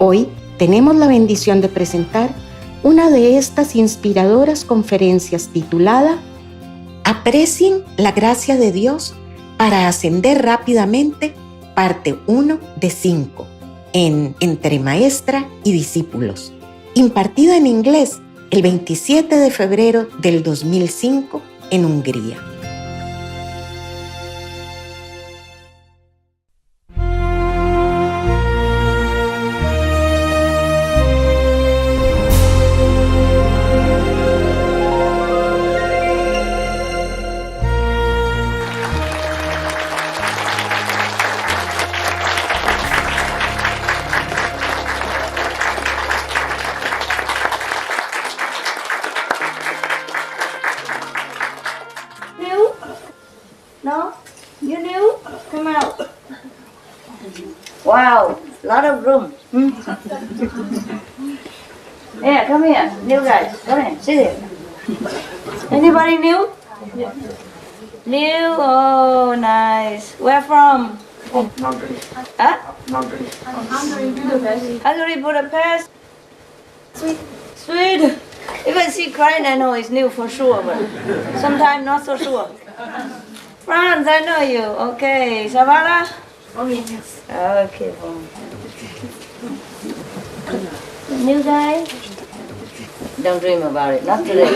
Hoy tenemos la bendición de presentar una de estas inspiradoras conferencias titulada Aprecien la gracia de Dios para ascender rápidamente, parte 1 de 5, en Entre Maestra y Discípulos, impartida en inglés el 27 de febrero del 2005 en Hungría. No? You knew? Come out. Wow, lot of room. Yeah, come here. New guys, come here. Sit here. Anybody new? New? Oh, nice. Where from? Hungary. Huh? Hungary. Hungary, Budapest. Sweden. If I see crying, I know it's new for sure, but sometimes not so sure. France, I know you. Okay, Savannah? Oh, yes. Okay, boom. New guy? Don't dream about it, not today.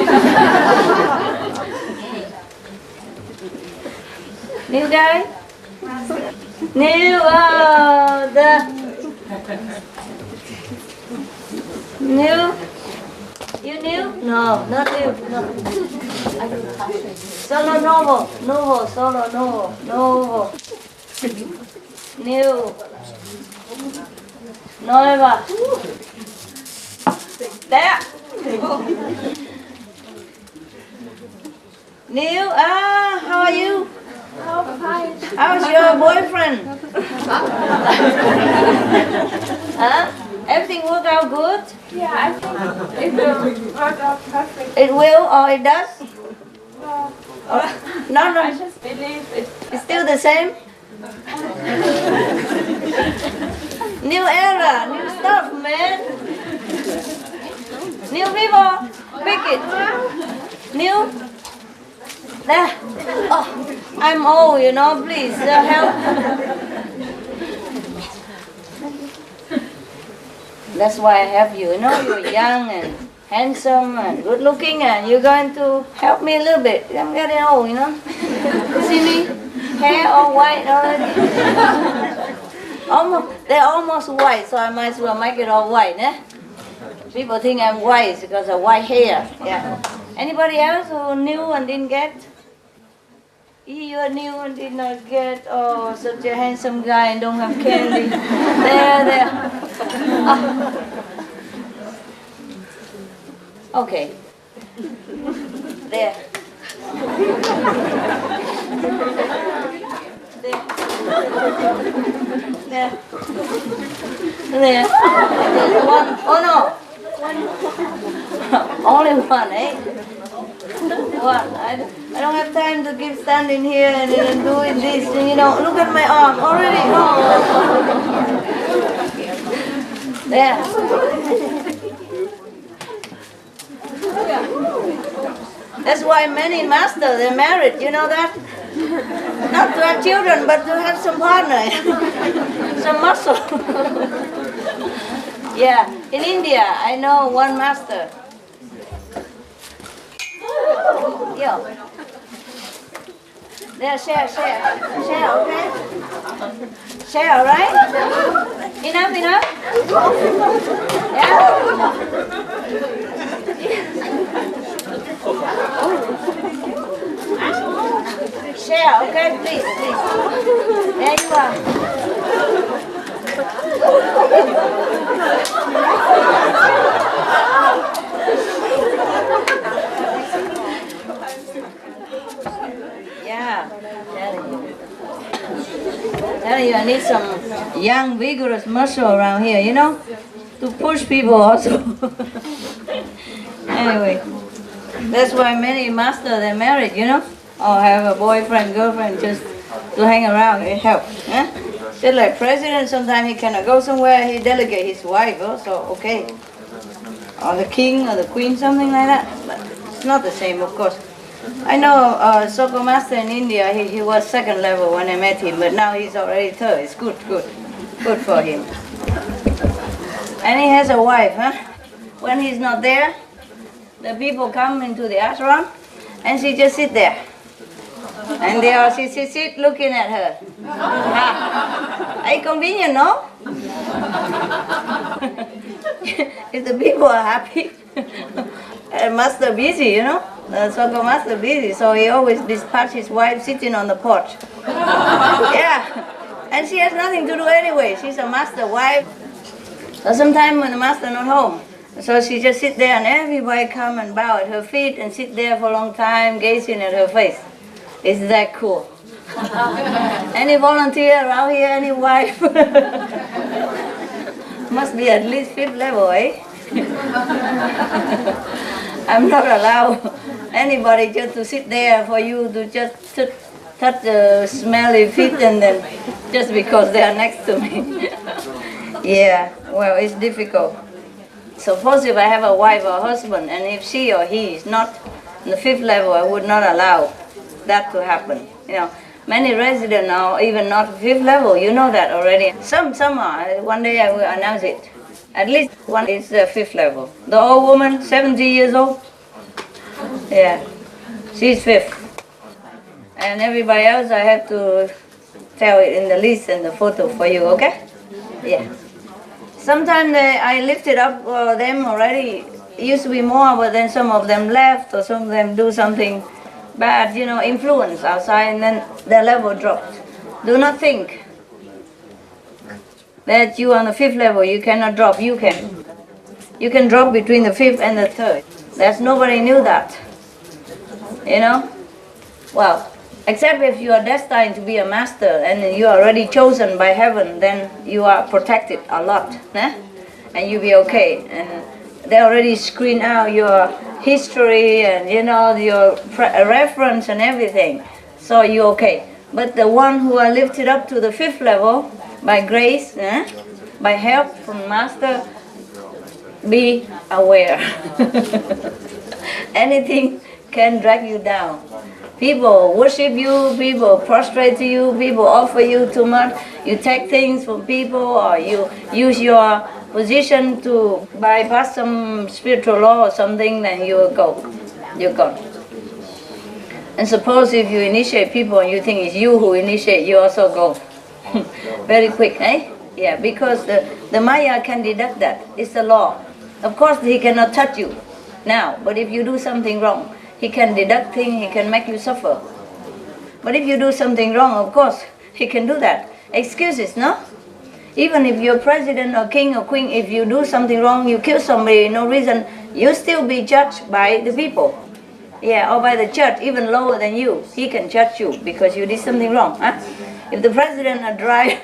New guy? New, oh, New? You new? No, not new. No. Solo novo. Solo novo. New. Nueva. There. New. How are you? How's your boyfriend? Huh? Everything work out good? Yeah, I think it will work out perfect. It will or it does? No, No. I just believe it. It's still the same? New era, new stuff, man. New people, pick it. New? There. Oh, I'm old, you know, please help. That's why I have you. You know, you're young and handsome and good looking, and you're going to help me a little bit. I'm getting old, you know. You see me? Hair all white already. They're almost white, so I might as well make it all white, eh? People think I'm white because of white hair. Yeah. Anybody else who knew and didn't get? You are new and did not get. Oh, such a handsome guy and don't have candy. There. Ah. Okay. There. There. There's one. Oh no. Only one, eh? One. I don't have time to keep standing here and doing this. You know, look at my arm already. Oh. There. That's why many masters, they're married, you know that? Not to have children, but to have some partner, some muscle. Yeah, in India, I know one master. Yo. There, share, okay? Share, all right? Enough? Yeah? Share, okay? Please. There you are. Yeah, telling you, I need some young, vigorous muscle around here, you know, to push people also. Anyway, that's why many masters, they're married, you know, or have a boyfriend, girlfriend just to hang around, it helps. Eh? Just like president, sometimes he cannot go somewhere, he delegate his wife also, okay. Or the king or the queen, something like that. But it's not the same, of course. I know soccer master in India, he was second level when I met him, but now he's already third. It's good for him. And he has a wife, huh? When he's not there, the people come into the ashram, and she just sit there. And they all sit looking at her. Hey, convenient, no? If the people are happy, master busy, you know. The soccer master busy, so he always dispatch his wife sitting on the porch. Yeah, and she has nothing to do anyway. She's a master wife. So sometimes when the master not home, so she just sit there and everybody come and bow at her feet and sit there for a long time gazing at her face. Is that cool? Any volunteer around here, any wife? Must be at least 5th level, eh? I'm not allowed anybody just to sit there for you to just touch the smelly feet and then just because they are next to me. Yeah, well, it's difficult. Suppose if I have a wife or husband and if she or he is not on the 5th level, I would not allow that to happen. You know, many residents are even not 5th level, you know that already. Some are. One day I will announce it. At least one is 5th level. The old woman, 70 years old. Yeah, she's 5th. And everybody else, I have to tell it in the list and the photo for you, okay? Yeah. Sometimes I lifted up them already. It used to be more, but then some of them left or some of them do something bad, you know, influence outside, and then their level dropped. Do not think that you on the 5th level, you cannot drop. You can. You can drop between the 5th and the 3rd. There's nobody knew that. You know? Well, except if you are destined to be a master and you are already chosen by heaven, then you are protected a lot. Eh? And you'll be okay. And they already screen out your history and, you know, your reference and everything. So you're okay. But the one who are lifted up to the 5th level, by grace, by help from Master, be aware. Anything can drag you down. People worship you, people prostrate to you, people offer you too much. You take things from people or you use your position to bypass some spiritual law or something, then you will go. You're gone. And suppose if you initiate people and you think it's you who initiate, you also go. Very quick, eh? Yeah, because the Maya can deduct that. It's the law. Of course, he cannot touch you now, but if you do something wrong, he can deduct things, he can make you suffer. But if you do something wrong, of course, he can do that. Excuses, no? Even if you're president or king or queen, if you do something wrong, you kill somebody, no reason, you still be judged by the people. Yeah, or by the church, even lower than you. He can judge you because you did something wrong. Huh? If the president are dry,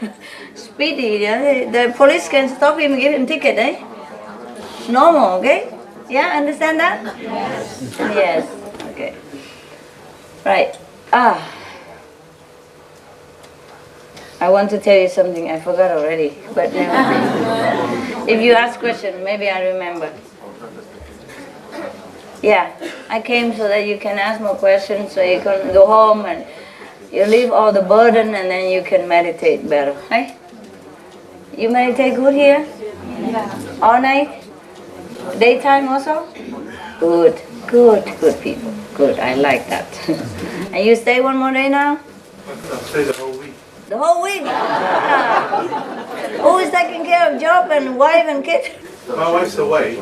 speedy, the police can stop him and give him ticket, eh? Normal, okay? Yeah, understand that? Yes. Yes, okay. Right. I want to tell you something, I forgot already, but never mind. If you ask question, maybe I remember. Yeah, I came so that you can ask more questions, so you can go home and you leave all the burden and then you can meditate better, right? You meditate good here? Yeah. All night? Daytime also? Good, good, good people. Good, I like that. And you stay one more day now? I'll stay the whole week. The whole week? Who is taking care of job and wife and kid? My wife's away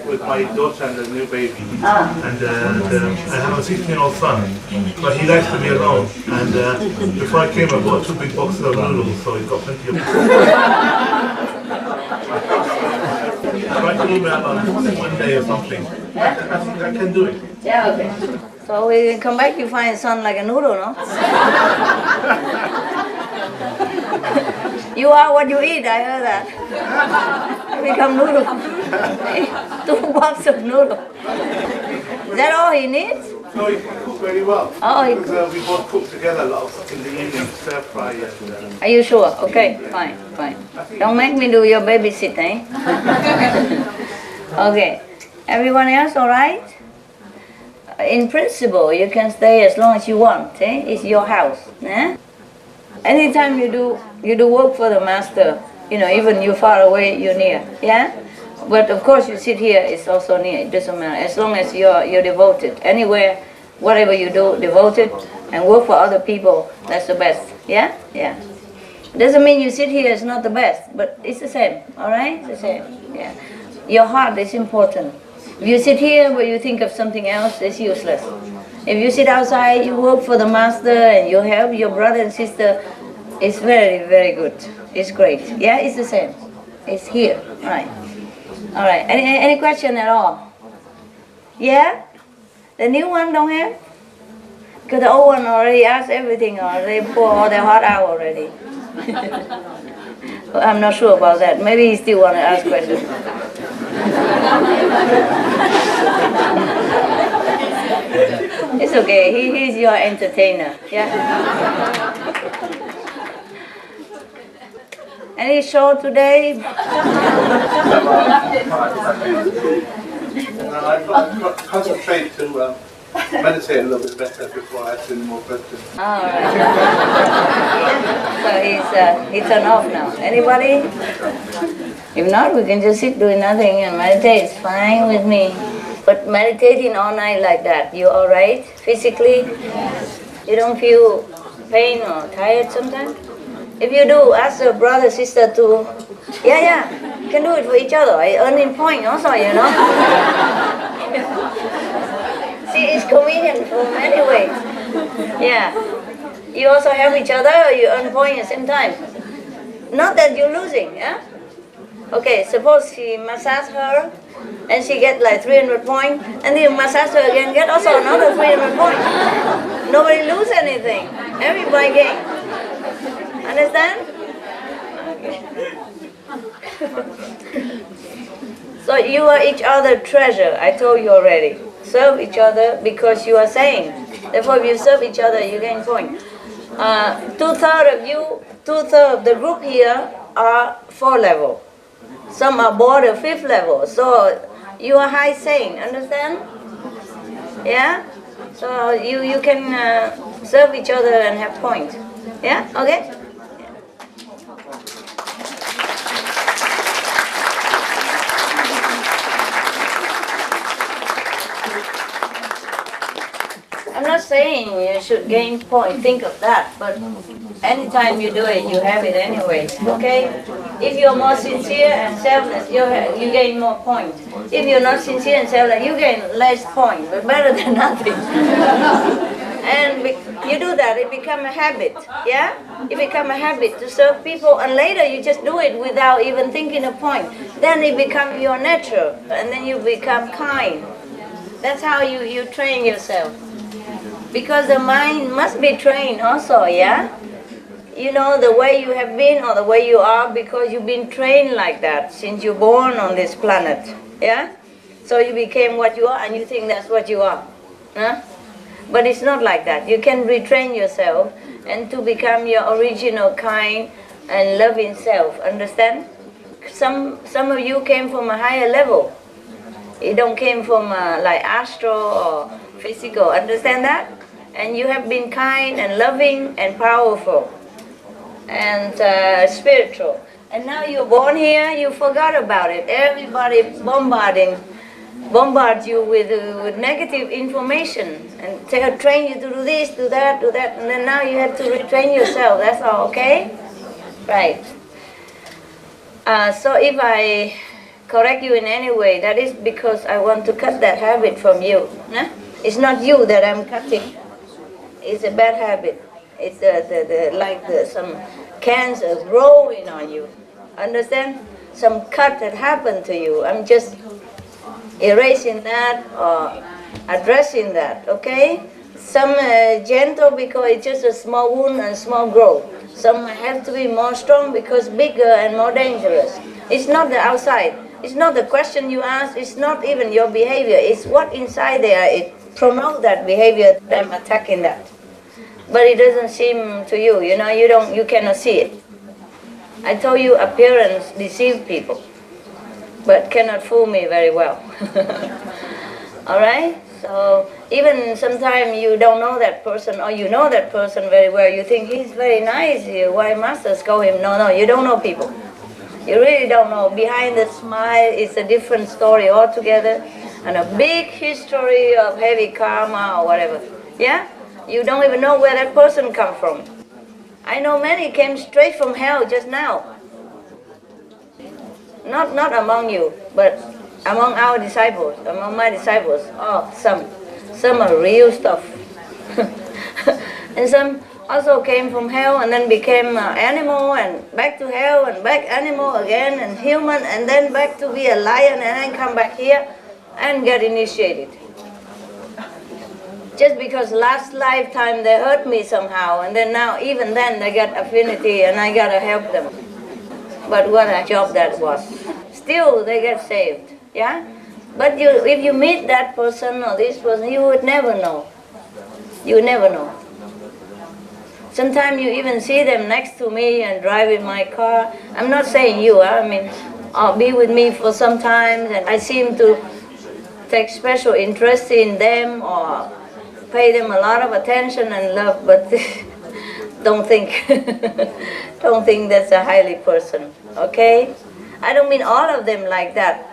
with my daughter and a new baby. And I have a 16-year-old son, but he likes to be alone. And before I came, I bought 2 big boxes of noodles, so he's got plenty of try to move out on one day or something. I think I can do it. Yeah, okay. So when you come back, you find a son like a noodle, no? You are what you eat, I heard that. You become noodle. 2 boxes of noodle. Is that all he needs? No, he can cook very well. Oh, he Because we both cook together a lot in the evening, stir fry and... Are you sure? Okay, fine, fine. Don't make me do your babysitting. Okay. Everyone else all right? In principle, you can stay as long as you want. Eh? It's your house. Eh? Anytime you do work for the master, even you're far away, you're near. Yeah? But of course, you sit here, it's also near. It doesn't matter. As long as you're devoted. Anywhere, whatever you do, devoted and work for other people, that's the best. Yeah? Yeah. Doesn't mean you sit here is not the best, but it's the same. All right? It's the same. Yeah. Your heart is important. If you sit here but you think of something else, it's useless. If you sit outside, you work for the master and you help your brother and sister, it's very, very good. It's great. Yeah, it's the same. It's here. Right. All right. Any question at all? Yeah? The new one don't have? Because the old one already asked everything, or they pour all their heart out already. Well, I'm not sure about that. Maybe he still want to ask questions. It's okay. He's your entertainer. Yeah. Any show today? I've concentrated to meditate a little bit better before I ask any more questions. All right. So he's turned off now. Anybody? If not, we can just sit doing nothing and meditate. It's fine with me. But meditating all night like that, you all right physically? You don't feel pain or tired sometimes? If you do, ask your brother, sister to, yeah, can do it for each other. I earning point also, See, it's convenient for many ways. Yeah. You also help each other, or you earn point at the same time. Not that you're losing, yeah? Okay, suppose he massage her, and she get like 300 points, and then you massage her again, get also another 300 points. Nobody lose anything. Everybody gain. Understand? Okay. So you are each other treasure, I told you already. Serve each other because you are saying. Therefore, if you serve each other, you gain point. Two-thirds of the group here are 4 level. Some are border 5th level. So you are high saying, understand? Yeah? So you can serve each other and have point. Yeah? Okay? I'm not saying you should gain point, think of that, but anytime you do it, you have it anyway, okay? If you're more sincere and selfless, you gain more points. If you're not sincere and selfless, you gain less points, but better than nothing. And you do that, it becomes a habit, yeah? It becomes a habit to serve people, and later you just do it without even thinking a point. Then it becomes your nature, and then you become kind. That's how you train yourself. Because the mind must be trained also, yeah? You know, the way you have been or the way you are because you've been trained like that since you're born on this planet, yeah? So you became what you are and you think that's what you are, huh? But it's not like that. You can retrain yourself and to become your original kind and loving self, understand? Some of you came from a higher level. You don't came from like astral or physical, understand that? And you have been kind and loving and powerful and spiritual. And now you're born here, you forgot about it. Everybody bombard you with negative information and train you to do this, do that, and then now you have to retrain yourself. That's all, okay? Right. So if I correct you in any way, that is because I want to cut that habit from you. Nah? It's not you that I'm cutting. It's a bad habit. It's some cancer growing on you. Understand? Some cut that happened to you. I'm just erasing that or addressing that, okay? Some gentle because it's just a small wound and small growth. Some have to be more strong because bigger and more dangerous. It's not the outside. It's not the question you ask. It's not even your behavior. It's what inside there. promote that behavior, I'm attacking that. But it doesn't seem to you, you cannot see it. I told you appearance deceive people, but cannot fool me very well. All right? So even sometimes you don't know that person, or you know that person very well, you think he's very nice, why masters call him? No, you don't know people. You really don't know. Behind the smile is a different story altogether, and a big history of heavy karma or whatever. Yeah? You don't even know where that person come from. I know many came straight from hell just now. Not among you, but among our disciples, among my disciples. Oh, some are real stuff. And some also came from hell and then became animal and back to hell and back animal again and human and then back to be a lion and then come back here and get initiated. Just because last lifetime they hurt me somehow, and then now even then they get affinity and I gotta help them. But what a job that was. Still they get saved, yeah? But if you meet that person or this person, you would never know. You would never know. Sometimes you even see them next to me and drive in my car. I'm not saying you, I mean, I'll be with me for some time and I seem to take special interest in them or pay them a lot of attention and love, but don't think that's a highly person, okay? I don't mean all of them like that.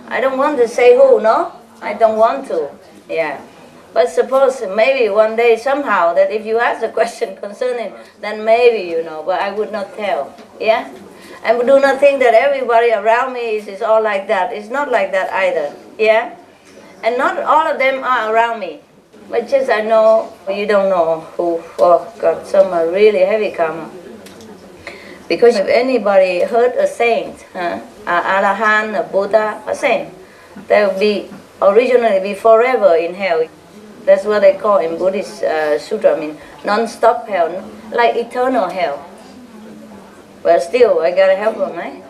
I don't want to say who, no? I don't want to, yeah. But suppose maybe one day somehow that if you ask a question concerning, then maybe but I would not tell, yeah? And do not think that everybody around me is all like that. It's not like that either, yeah? And not all of them are around me. But just I know, you don't know who, oh God, some are really heavy karma. Because if anybody hurt a saint, an Arahant, a Buddha, a saint, they will be originally forever in hell. That's what they call in Buddhist sutra, I mean, non-stop hell, like eternal hell. But still, I gotta help them, eh?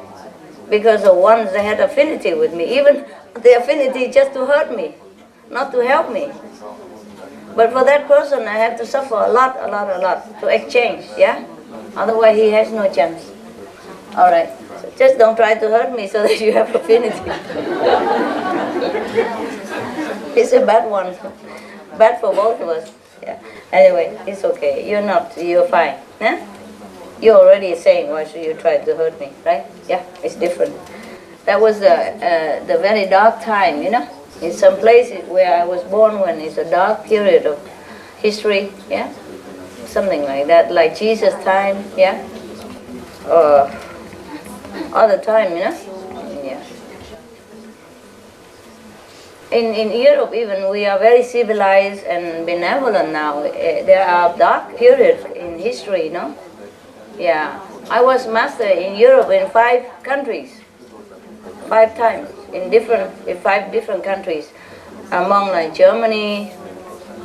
Because the ones that had affinity with me, even the affinity just to hurt me, not to help me. But for that person, I have to suffer a lot to exchange, yeah? Otherwise, he has no chance. All right, so just don't try to hurt me so that you have affinity. It's a bad one, bad for both of us. Yeah. Anyway, it's okay. You're fine. Yeah? You're already saying, why should you try to hurt me, right? Yeah, it's different. That was the very dark time, in some places where I was born when it's a dark period of history, yeah? Something like that, like Jesus' time, yeah? All the time, Yeah. In Europe even, we are very civilized and benevolent now. There are dark periods in history, Yeah. I was master in Europe in 5 countries. 5 times in 5 different countries, among like Germany,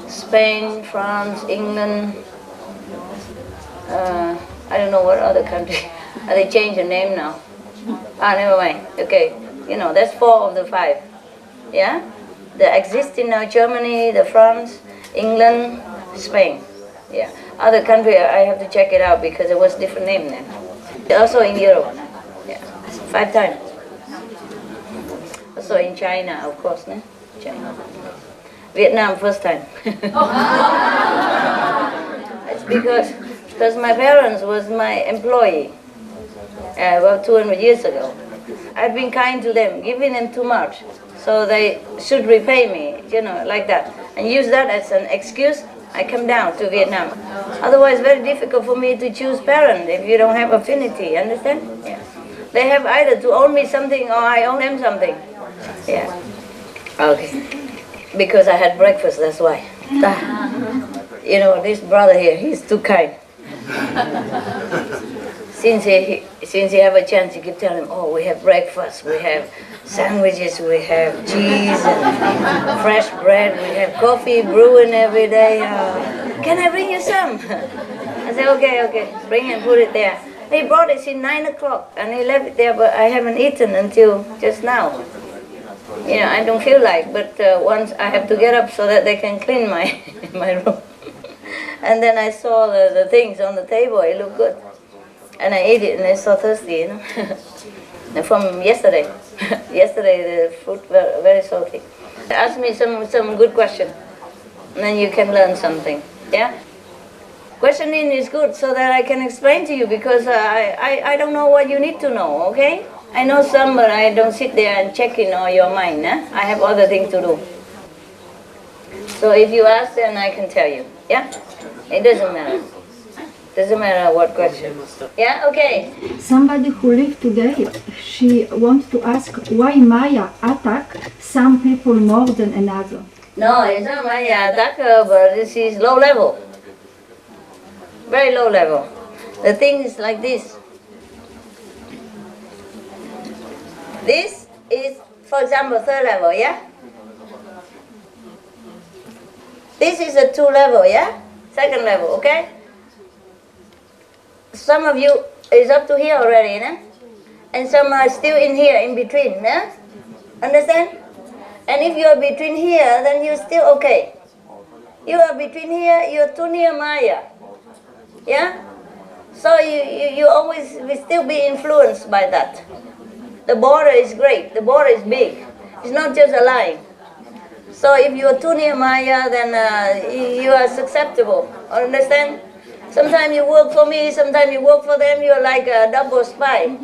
Spain, France, England. I don't know what other country. They changed the name now. Never mind. Okay, that's 4 of the 5. Yeah, they exist in now Germany, the France, England, Spain. Yeah, other country I have to check it out because it was different name then. Also in Europe. Yeah, 5 times. Also in China, of course, no? China. Vietnam, first time. It's because my parents was my employee about 200 years ago. I've been kind to them, giving them too much, so they should repay me, like that. And use that as an excuse, I come down to Vietnam. Otherwise, very difficult for me to choose parent if you don't have affinity, understand? Yeah. They have either to own me something or I own them something. Yeah. Okay. Because I had breakfast, that's why. This brother here, he's too kind. Since he have a chance, you can tell him, oh, we have breakfast, we have sandwiches, we have cheese and fresh bread, we have coffee brewing every day. Can I bring you some? I said, okay, bring and put it there. He brought it since 9 o'clock and he left it there, but I haven't eaten until just now. You know, I don't feel like, but once I have to get up so that they can clean my my room. And then I saw the things on the table, it looked good. And I ate it and I was so thirsty, you know. From yesterday. Yesterday the food were very salty. Ask me some good question. And then you can learn something. Yeah? Questioning is good so that I can explain to you, because I don't know what you need to know, okay? I know some, but I don't sit there and check in all your mind. Eh? I have other things to do. So if you ask, then I can tell you. Yeah? It doesn't matter. Doesn't matter what question. Yeah? Okay. Somebody who lived today, she wants to ask why Maya attack some people more than another. No, it's not my attacker, but this is low level. Very low level. The thing is like this. This is, for example, third level, yeah? This is a 2 level, yeah? Second level, okay? Some of you is up to here already, né? And some are still in here, in between, né? Understand? And if you are between here, then you're still okay. You are between here, you're too near Maya. Yeah? So you always will still be influenced by that. The border is great, the border is big. It's not just a line. So if you are too near Maya, then you are susceptible. Understand? Sometimes you work for me, sometimes you work for them, you're like a double spy.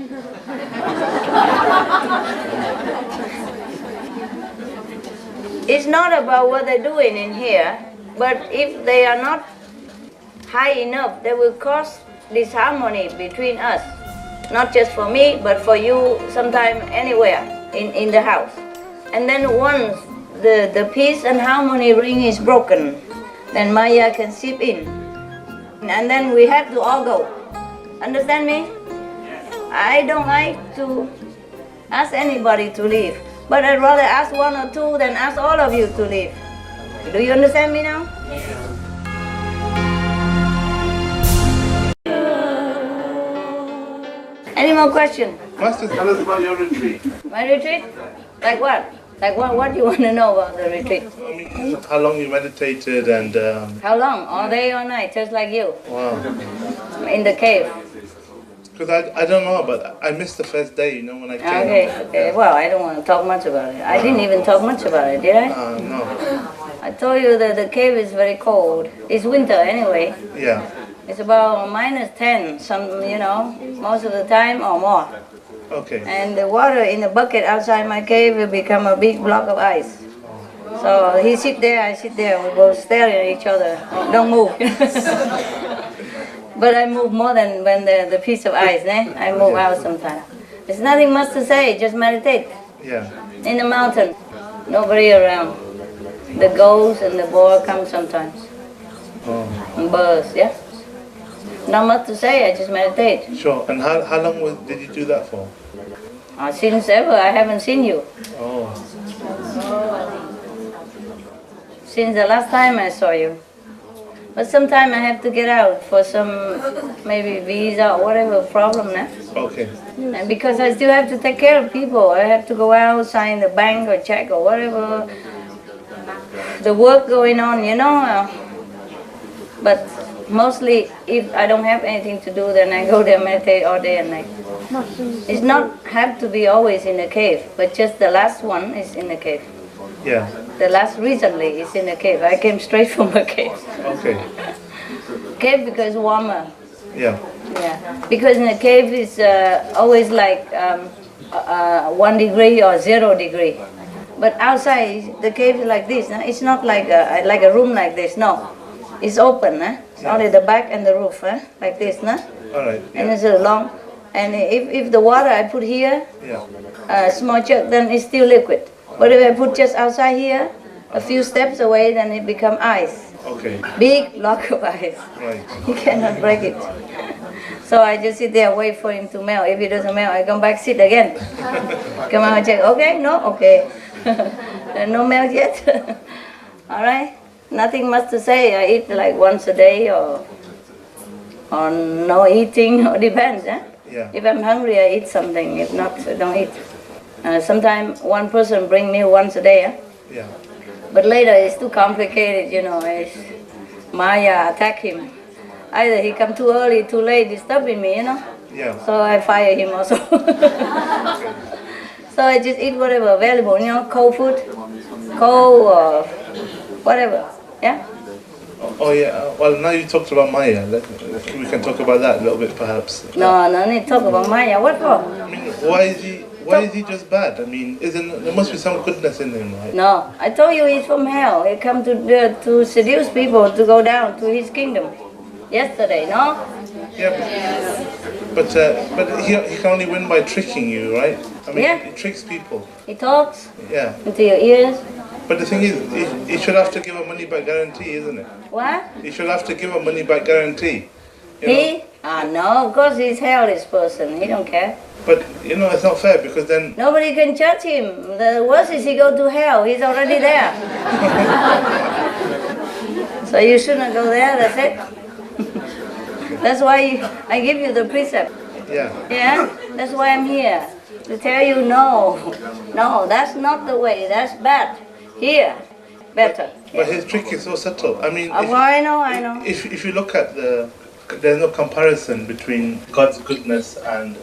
It's not about what they're doing in here, but if they are not high enough, they will cause disharmony between us. Not just for me, but for you, sometime anywhere in the house. And then once the peace and harmony ring is broken, then Maya can seep in. And then we have to all go. Understand me? I don't like to ask anybody to leave, but I'd rather ask 1 or 2 than ask all of you to leave. Do you understand me now? Any more questions? Master, tell us about your retreat. My retreat? Like what? Like what do you want to know about the retreat? I mean, how long you meditated and... How long? All day, all night, just like you. Wow. In the cave. Because I don't know, but I missed the first day, you know, when I came. Okay. Well, I don't want to talk much about it. I didn't even talk much about it, did I? No. I told you that the cave is very cold. It's winter anyway. Yeah. It's about -10, most of the time or more. Okay. And the water in the bucket outside my cave will become a big block of ice. So he sit there, I sit there, we both staring at each other. Don't move. But I move more than when the piece of ice, I move out sometimes. There's nothing much to say, just meditate. Yeah. In the mountain, nobody around. The ghosts and the boar come sometimes. And birds, yeah? Not much to say, I just meditate. Sure. And how long did you do that for? Since ever, I haven't seen you. Oh. Since the last time I saw you. But sometime I have to get out for some, maybe visa or whatever problem, Okay. And because I still have to take care of people. I have to go out, sign the bank or check or whatever. The work going on, But mostly, if I don't have anything to do, then I go there, meditate all day and night. It's not have to be always in a cave, but just the last one is in a cave. Yeah. The last recently is in a cave. I came straight from a cave. Okay. Cave because warmer. Yeah. Yeah. Because in a cave it's always like 1 degree or 0 degree. But outside the cave is like this. It's not like a room like this. No. It's open. It's only the back and the roof. Like this. All right. Yeah. And it's a long. And if the water I put here, small jug, then it's still liquid. But if I put just outside here, a few steps away, then it become ice. Okay. Big block of ice. Right. You cannot break it. So I just sit there, wait for him to melt. If it doesn't melt, I come back, sit again. Come out and check. Okay? No? Okay. No melt yet? All right? Nothing much to say. I eat like once a day or no eating, or depends. Yeah. If I'm hungry, I eat something. If not, I don't eat. Sometimes one person bring meal once a day. Yeah. But later it's too complicated, you know. It's Maya attack him. Either he come too early, too late, disturbing me, you know. Yeah. So I fire him also. So I just eat whatever available, you know, cold food, cold or whatever. Yeah. Oh yeah. Well, now you talked about Maya. We can talk about that a little bit, perhaps. No need to talk about Maya. What for? I mean, why is he just bad? I mean, there must be some goodness in him, right? No, I told you he's from hell. He come to seduce people to go down to his kingdom. Yesterday, no? Yeah, but he can only win by tricking you, right? I mean, Yeah. he tricks people. He talks Yeah. into your ears. But the thing is, he should have to give a money back guarantee, isn't it? What? He should have to give a money back guarantee. You know? He? No, of course he's hellish person. He don't care. But you know, it's not fair because then. Nobody can judge him. The worst is he go to hell. He's already there. So you shouldn't go there. That's it. That's why I give you the precept. Yeah. Yeah. That's why I'm here to tell you no, that's not the way. That's bad. Here, better. But his trick is so subtle. I mean, I know. If you look at there's no comparison between God's goodness and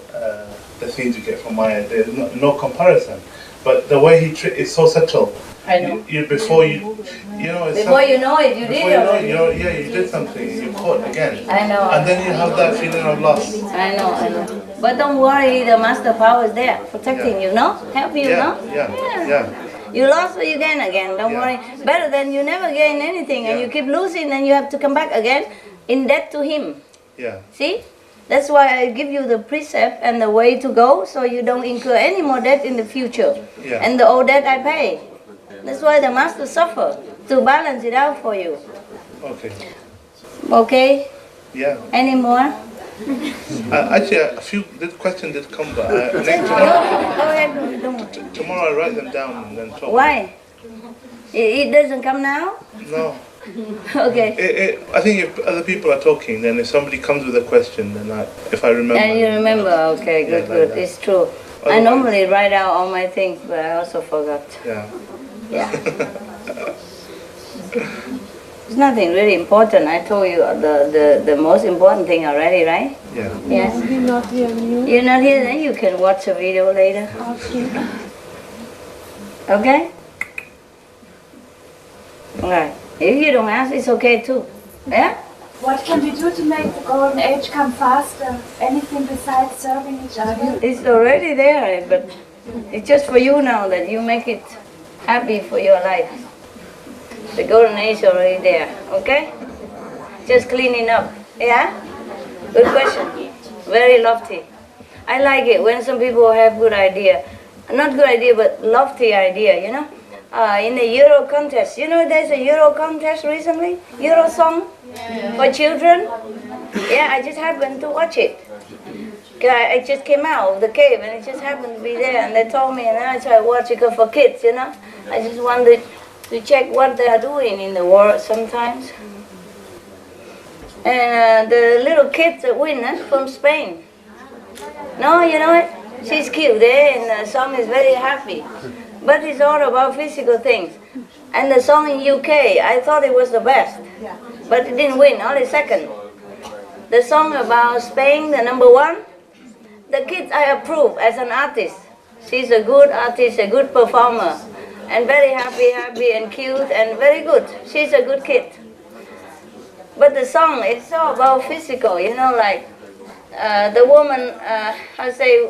the things you get from Maya. There's no comparison. But the way he is so subtle. I know. Before you know. Before you know it, you did it. You did something. You caught again. I know. And then you have that feeling of loss. I know. But don't worry, the master power is there, protecting you, no? Help you, no? Yeah. You lost, but you gain again. Don't worry. Better than you never gain anything, and you keep losing, and you have to come back again in debt to him. Yeah. See? That's why I give you the precept and the way to go, so you don't incur any more debt in the future. Yeah. And the old debt I pay. That's why the master suffer to balance it out for you. Okay. Okay? Yeah. Any more? Actually, a few questions did come, but Go ahead. Don't. tomorrow I write them down and then talk. Why? It doesn't come now? No. Okay. I think if other people are talking, then if somebody comes with a question, then if I remember. And you remember? Okay, good, Yeah, good. like that. It's true. I normally write out all my things, but I also forgot. Yeah. Yeah. It's nothing really important. I told you the most important thing already, right? Yeah. Yes. You're not here, you. You're not here, then you can watch a video later. Okay. Okay? Alright. If you don't ask, it's okay too. Yeah? What can we do to make the golden age come faster? Anything besides serving each other? It's already there, but it's just for you now that you make it happy for your life. The golden age is already there, okay? Just cleaning up, yeah? Good question. Very lofty. I like it when some people have good idea. Not good idea, but lofty idea, you know? In the Euro contest, you know there's a Euro contest recently? Euro song for children? Yeah, I just happened to watch it. I just came out of the cave and it just happened to be there and they told me and then I tried watching it for kids, you know? I just wanted to check what they are doing in the world sometimes. And the little kids that win from Spain. No, you know it? She's cute there and the song is very happy. But it's all about physical things. And the song in UK, I thought it was the best. But it didn't win, only second. The song about Spain, the number one, the kids I approve as an artist. She's a good artist, a good performer. And very happy and cute and very good. She's a good kid. But the song is all about physical, you know, like the woman, I say,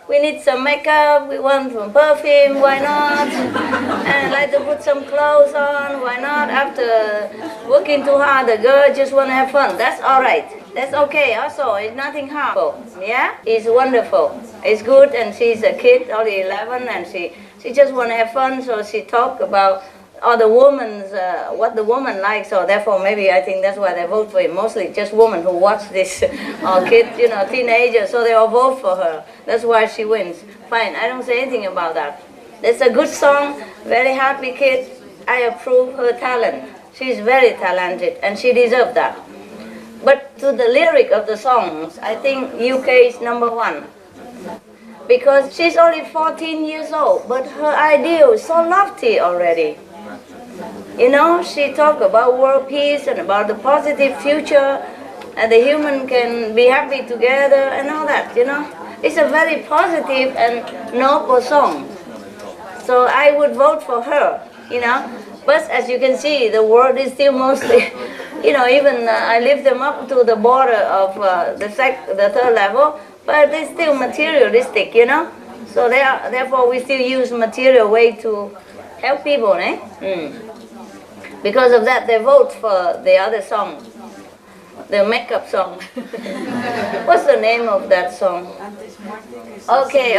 we need some makeup, we want some perfume, why not? And like to put some clothes on, why not? After working too hard, the girl just want to have fun. That's all right. That's okay also. It's nothing harmful. Yeah? It's wonderful. It's good and she's a kid, only 11, and she just want to have fun, so she talk about all the women's, what the woman likes, so therefore maybe I think that's why they vote for it. Mostly just women who watch this, or kids, you know, teenagers, so they all vote for her. That's why she wins. Fine, I don't say anything about that. It's a good song, very happy kid. I approve her talent. She's very talented and she deserves that. But to the lyric of the songs, I think UK is number one. because she's only 14 years old, but her ideal is so lofty already. You know, she talked about world peace and about the positive future, and the human can be happy together and all that, you know. It's a very positive and noble song. So I would vote for her, you know. But as you can see, the world is still mostly, you know, even I lift them up to the border of the third level, but they're still materialistic, you know. So therefore we still use material way to help people, eh? Because of that, they vote for the other song, the makeup song. What's the name of that song? Okay,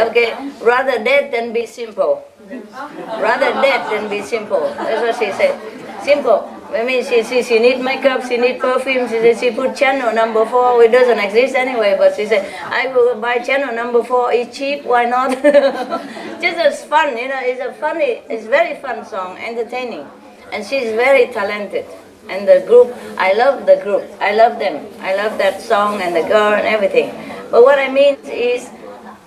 rather dead than be simple. Rather dead than be simple. That's what she said. Simple. I mean, she need makeup, she need perfume. She said she put channel number 4, which doesn't exist anyway. But she said, I will buy channel number 4. It's cheap. Why not? Just as fun, you know. It's very fun song, entertaining, and she's very talented. And the group, I love the group. I love them. I love that song and the girl and everything. But what I mean is,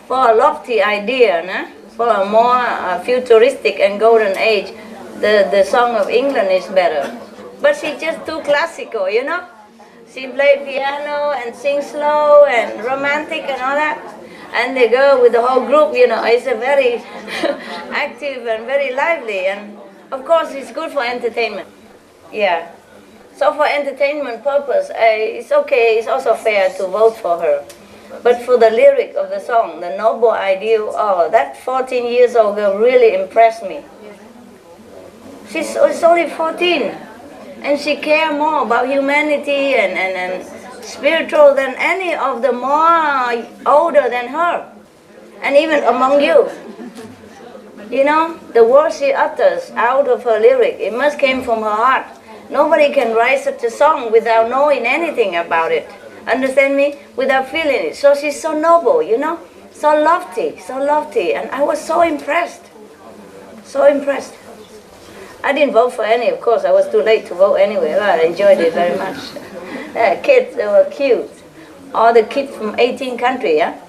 for a lofty idea, nah? For a more futuristic and golden age, the song of England is better. But she's just too classical, you know. She played piano and sings slow and romantic and all that. And the girl with the whole group, you know, is a very active and very lively. And of course, it's good for entertainment. Yeah. So for entertainment purpose, it's okay, it's also fair to vote for her. But for the lyric of the song, the noble ideal, oh, that 14 years old girl really impressed me. She's only 14, and she cares more about humanity and spiritual than any of the more older than her, and even among you. You know, the words she utters out of her lyric, it must came from her heart. Nobody can write such a song without knowing anything about it. Understand me? Without feeling it. So she's so noble, you know? So lofty. And I was so impressed. So impressed. I didn't vote for any, of course. I was too late to vote anyway. But I enjoyed it very much. Kids, they were cute. All the kids from 18 countries, yeah?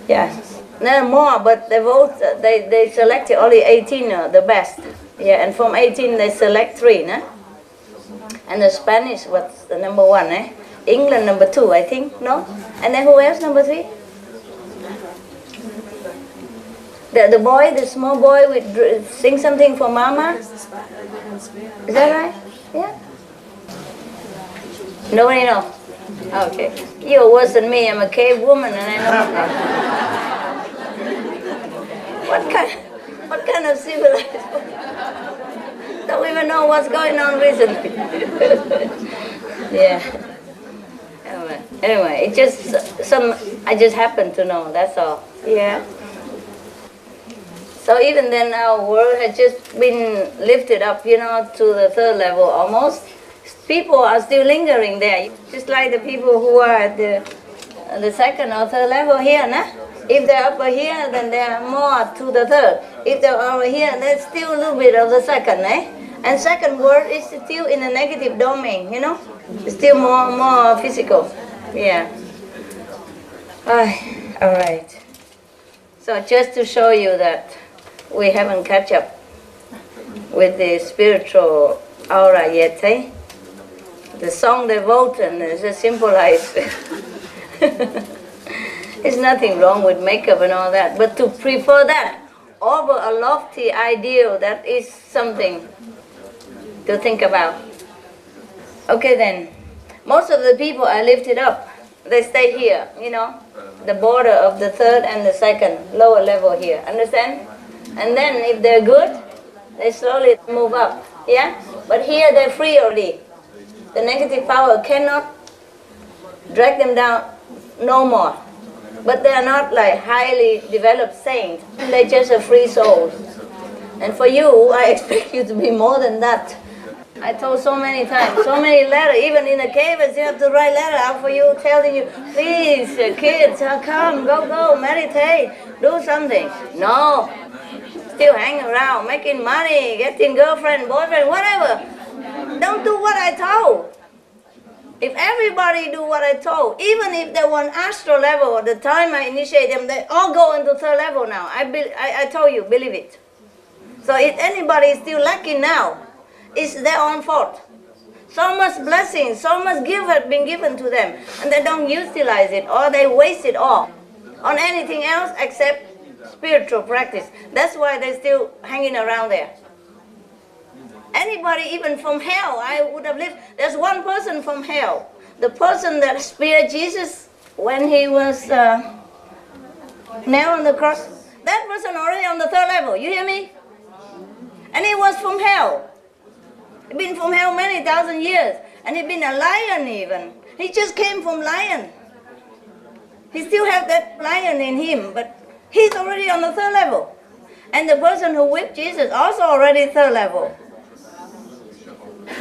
Yeah. There are more, but they vote, they selected only 18, the best. Yeah, and from 18 they select 3, nah? And the Spanish was the number 1, eh? England number 2, I think, no? And then who else number 3? The boy, the small boy, with sing something for Mama? Is that right? Yeah? Nobody know? Okay. You're worse than me, I'm a cave woman and I know. What kind of civilized? Don't even know what's going on recently. Yeah. Anyway, it just I just happen to know, that's all. Yeah. So even then our world has just been lifted up, you know, to the 3rd level almost. People are still lingering there, just like the people who are at the 2nd or 3rd level here, nah? If they're up here, then they're more to the 3rd. If they're over here, there's still a little bit of the 2nd, eh? And 2nd world is still in a negative domain, you know? It's still more physical. Yeah. All right. So just to show you that we haven't catch up with the spiritual aura yet, eh? The song they vote and is a symbolize. There's nothing wrong with makeup and all that, but to prefer that over a lofty ideal, that is something to think about. Okay then, most of the people I lifted up, they stay here, you know, the border of the 3rd and the 2nd, lower level here, understand? And then if they're good, they slowly move up, yeah? But here they're free already. The negative power cannot drag them down no more. But they are not like highly developed saints. They're just a free soul. And for you, I expect you to be more than that. I told so many times, so many letters, even in the cave, I still have to write letter out for you, telling you, please, kids, come, go, meditate, do something. No, still hang around, making money, getting girlfriend, boyfriend, whatever. Don't do what I told. If everybody do what I told, even if they were on astral level, the time I initiate them, they all go into third level now. I told you, believe it. So if anybody is still lacking now, it's their own fault. So much blessing, so much gift has been given to them, and they don't utilize it, or they waste it all on anything else except spiritual practice. That's why they're still hanging around there. Anybody, even from hell, I would have lived. There's one person from hell, the person that speared Jesus when he was nailed on the cross. That person already on the third level. You hear me? And he was from hell. He'd been from hell many thousand years, and he'd been a lion even. He just came from lion. He still has that lion in him, but he's already on the third level. And the person who whipped Jesus also already third level.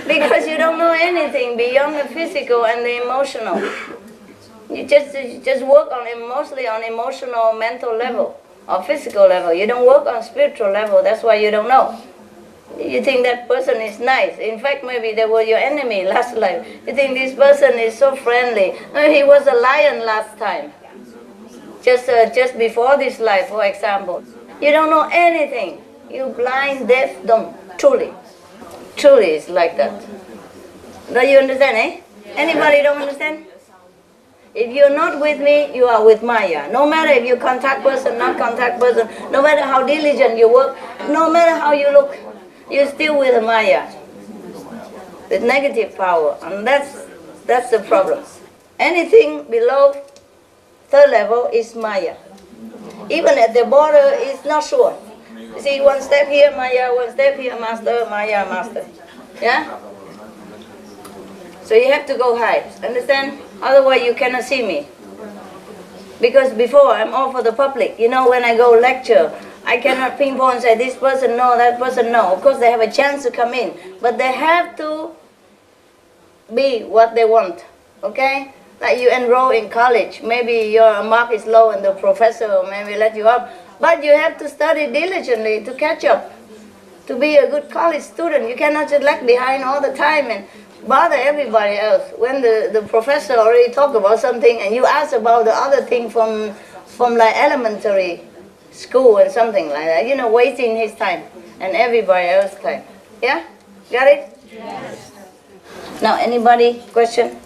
Because you don't know anything beyond the physical and the emotional. You just work on mostly on emotional, mental level or physical level. You don't work on spiritual level. That's why you don't know. You think that person is nice. In fact, maybe they were your enemy last life. You think this person is so friendly. No, he was a lion last time. Just before this life, for example. You don't know anything. You blind, deaf, dumb. Truly. Truly it's like that. Do you understand, eh? Anybody don't understand? If you're not with me, you are with Maya. No matter if you contact person, not contact person, no matter how diligent you work, no matter how you look, you're still with Maya. The negative power, and that's the problem. Anything below third level is Maya. Even at the border, it's not sure. You see, one step here, Maya, one step here, master, Maya, master. Yeah? So you have to go high, understand? Otherwise you cannot see me. Because before, I'm all for the public. You know, when I go lecture, I cannot pinpoint and say, this person no, that person no. Of course, they have a chance to come in. But they have to be what they want, okay? Like you enroll in college. Maybe your mark is low and the professor maybe let you up. But you have to study diligently to catch up, to be a good college student. You cannot just lag behind all the time and bother everybody else. When the professor already talked about something and you ask about the other thing from like elementary school and something like that, you know, wasting his time and everybody else's time. Yeah? Got it? Yes. Now, anybody? Question?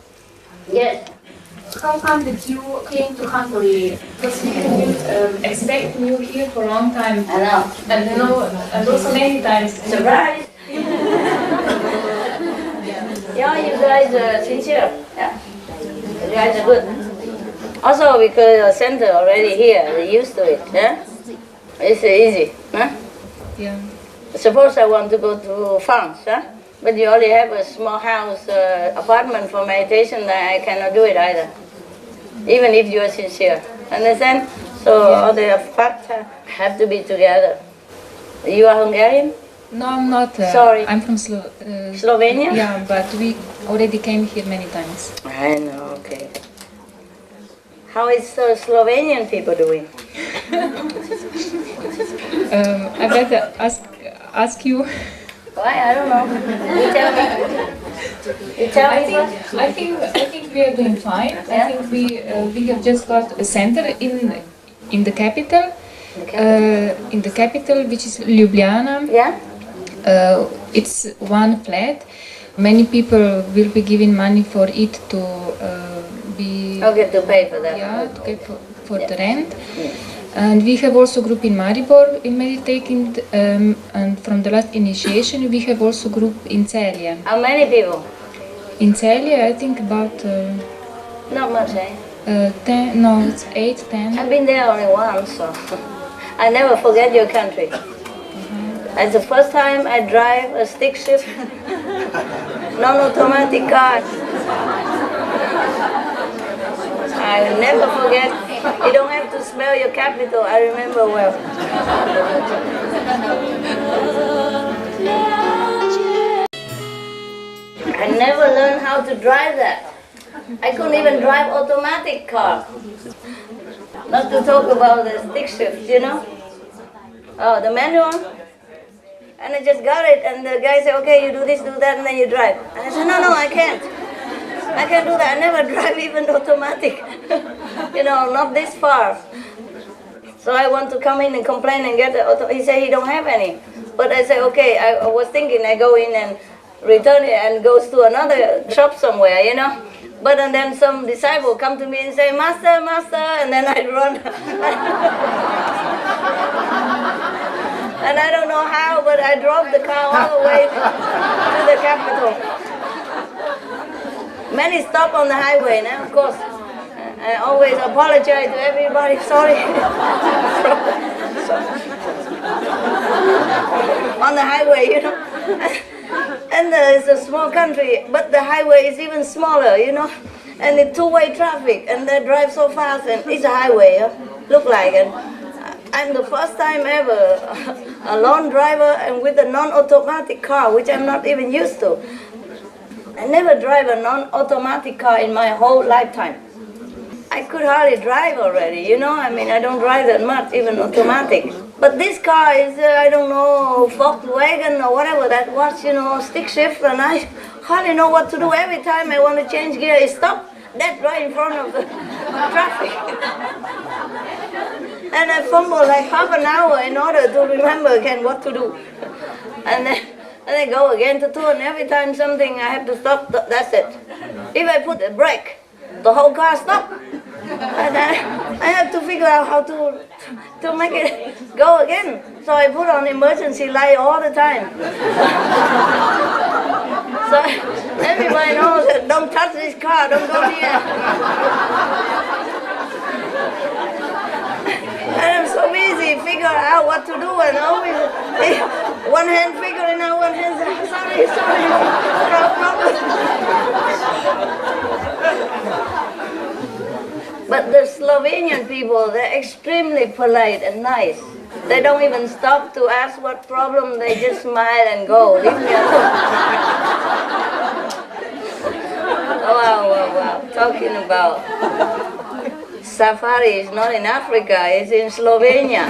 Yes. How come that you came to Hungary? Because we have been expecting you here for a long time. I know. And also many times. Surprise! Yeah, you guys are sincere. Yeah. You guys are good. Also because the center already here, they're used to it. Yeah? It's easy. Huh? Yeah. Suppose I want to go to France, huh? But you only have a small house, apartment for meditation, then I cannot do it either. Even if you are sincere. Understand? So all the facts have to be together. You are Hungarian? No, I'm not. Sorry. I'm from Slovenia? Yeah, but we already came here many times. I know, okay. How is Slovenian people doing? I better ask you. Why? I don't know. You tell me. You tell me first. I think we are doing fine. Yeah? I think we have just got a center in the capital. In the capital, which is Ljubljana. Yeah? It's one flat. Many people will be giving money for it to be. Okay, to pay for that. Yeah, to pay for the rent. Yeah. And we have also group in Maribor in meditating, and from the last initiation we have also group in Celje. How many people? In Celje, I think about. Not much, eh? 10. No, it's 8, 10. I've been there only once, so I never forget your country. It's the first time I drive a stick shift, non-automatic car. I will never forget. You don't have to smell your capital, I remember well. I never learned how to drive that. I couldn't even drive automatic car. Not to talk about the stick shift, you know? Oh, the manual? And I just got it, and the guy said, okay, you do this, do that, and then you drive. And I said, no, I can't. I can do that. I never drive even automatic. Not this far. So I want to come in and complain and get the auto. He said he don't have any. But I said, okay, I was thinking I go in and return it and goes to another shop somewhere, But and then some disciple come to me and say, Master, Master, and then I run. And I don't know how, but I drove the car all the way to the capital. Many stop on the highway now, of course. I always apologize to everybody, sorry. On the highway, And it's a small country, but the highway is even smaller, And it's two-way traffic, and they drive so fast, and it's a highway, look like. And I'm the first time ever a lone driver and with a non-automatic car, which I'm not even used to. I never drive a non-automatic car in my whole lifetime. I could hardly drive already, I don't drive that much, even automatic. But this car is, I don't know, Volkswagen or whatever that was, stick shift, and I hardly know what to do. Every time I want to change gear, it stops dead right in front of the traffic. And I fumble like half an hour in order to remember again what to do. And then I go again to turn. Every time something I have to stop, that's it. If I put a brake, the whole car stops. And I have to figure out how to make it go again. So I put on emergency light all the time. So everybody knows that don't touch this car, don't go near. And I'm so busy figuring out what to do, and always one hand figuring out, one hand saying, sorry, no problem. But the Slovenian people, they're extremely polite and nice. They don't even stop to ask what problem, they just smile and go. Leave me alone. Wow. Talking about safari is not in Africa, it's in Slovenia.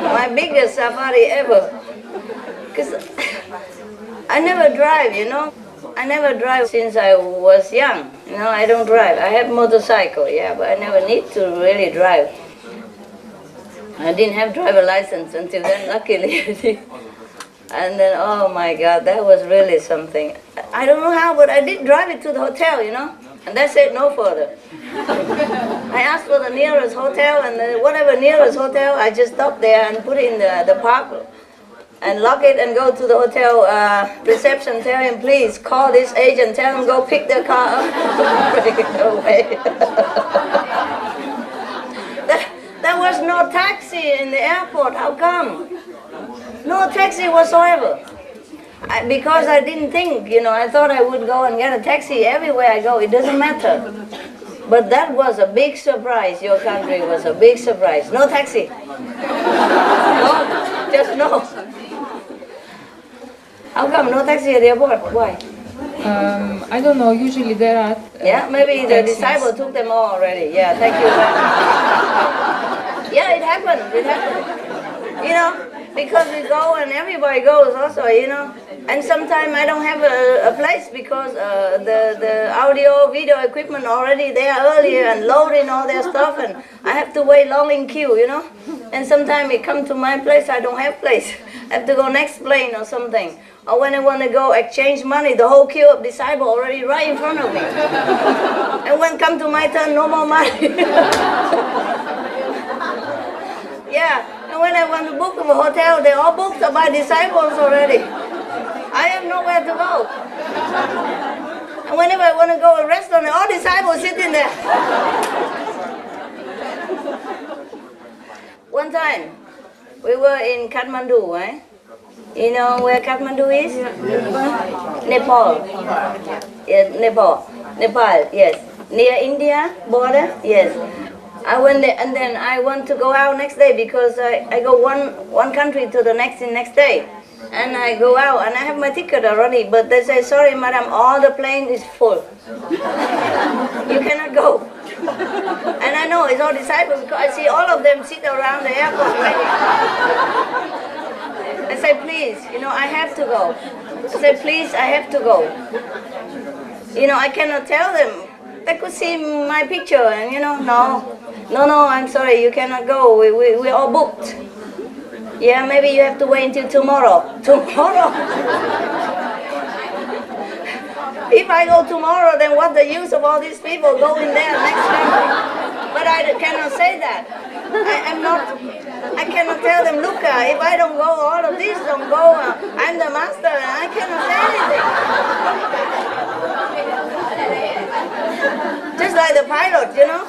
My biggest safari ever. Because I never drive, I never drive since I was young. I don't drive. I have motorcycle, but I never need to really drive. I didn't have driver license until then, luckily. And then, oh my God, that was really something. I don't know how, but I did drive it to the hotel, and they said no further. I asked for the nearest hotel, and whatever nearest hotel, I just stopped there and put it in the park and lock it and go to the hotel reception, tell him, please call this agent, tell him go pick the car up, bring it away. There was no taxi in the airport, how come? No taxi whatsoever. Because I didn't think, I thought I would go and get a taxi everywhere I go, it doesn't matter. But that was a big surprise, your country was a big surprise. No taxi. No, just no. How come no taxi at the airport? Why? I don't know, usually there are maybe the taxis. disciple took them all already. Yeah, thank you. Yeah, it happened. Because we go and everybody goes also, And sometimes I don't have a place because the audio, video equipment already there earlier and loading all their stuff, and I have to wait long in queue, And sometimes it come to my place, I don't have place. I have to go next plane or something. Or when I want to go exchange money, the whole queue of disciples already right in front of me. And when come to my turn, no more money. And when I want to book a hotel, they all booked by disciples already. I have nowhere to go. And whenever I want to go to a restaurant, all disciples sitting there. One time, we were in Kathmandu, eh? You know where Kathmandu is? Nepal. Yes, Nepal, yes. Near India border? Yes. I went there, and then I want to go out next day because I go one country to the next day. And I go out, and I have my ticket already, but they say, sorry, madam, all the plane is full. You cannot go. And I know it's all disciples because I see all of them sit around the airport waiting. I say, please, I have to go. I say, please, I have to go. You know, I cannot tell them. They could see my picture and, you know, no, I'm sorry, you cannot go. We're all booked. Yeah, maybe you have to wait until tomorrow. Tomorrow? If I go tomorrow, then what's the use of all these people going there next time? But I cannot say that. I cannot tell them, look, if I don't go, all of these don't go. I'm the master and I cannot say anything. Just like the pilot, you know.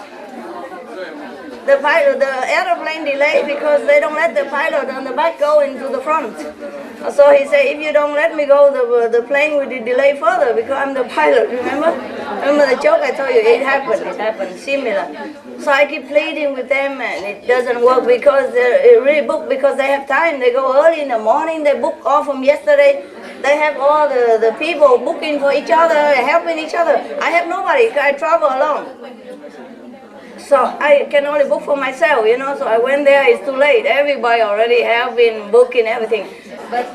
The aeroplane delayed because they don't let the pilot on the back go into the front. So he said, if you don't let me go, the plane will delay further because I'm the pilot, remember? Remember the joke I told you? It happened, similar. So I keep pleading with them and it doesn't work because they're really booked because they have time. They go early in the morning, they book off from yesterday. They have all the people booking for each other, helping each other. I have nobody, I travel alone. So I can only book for myself, you know, so I went there, it's too late. Everybody already have been booking everything. But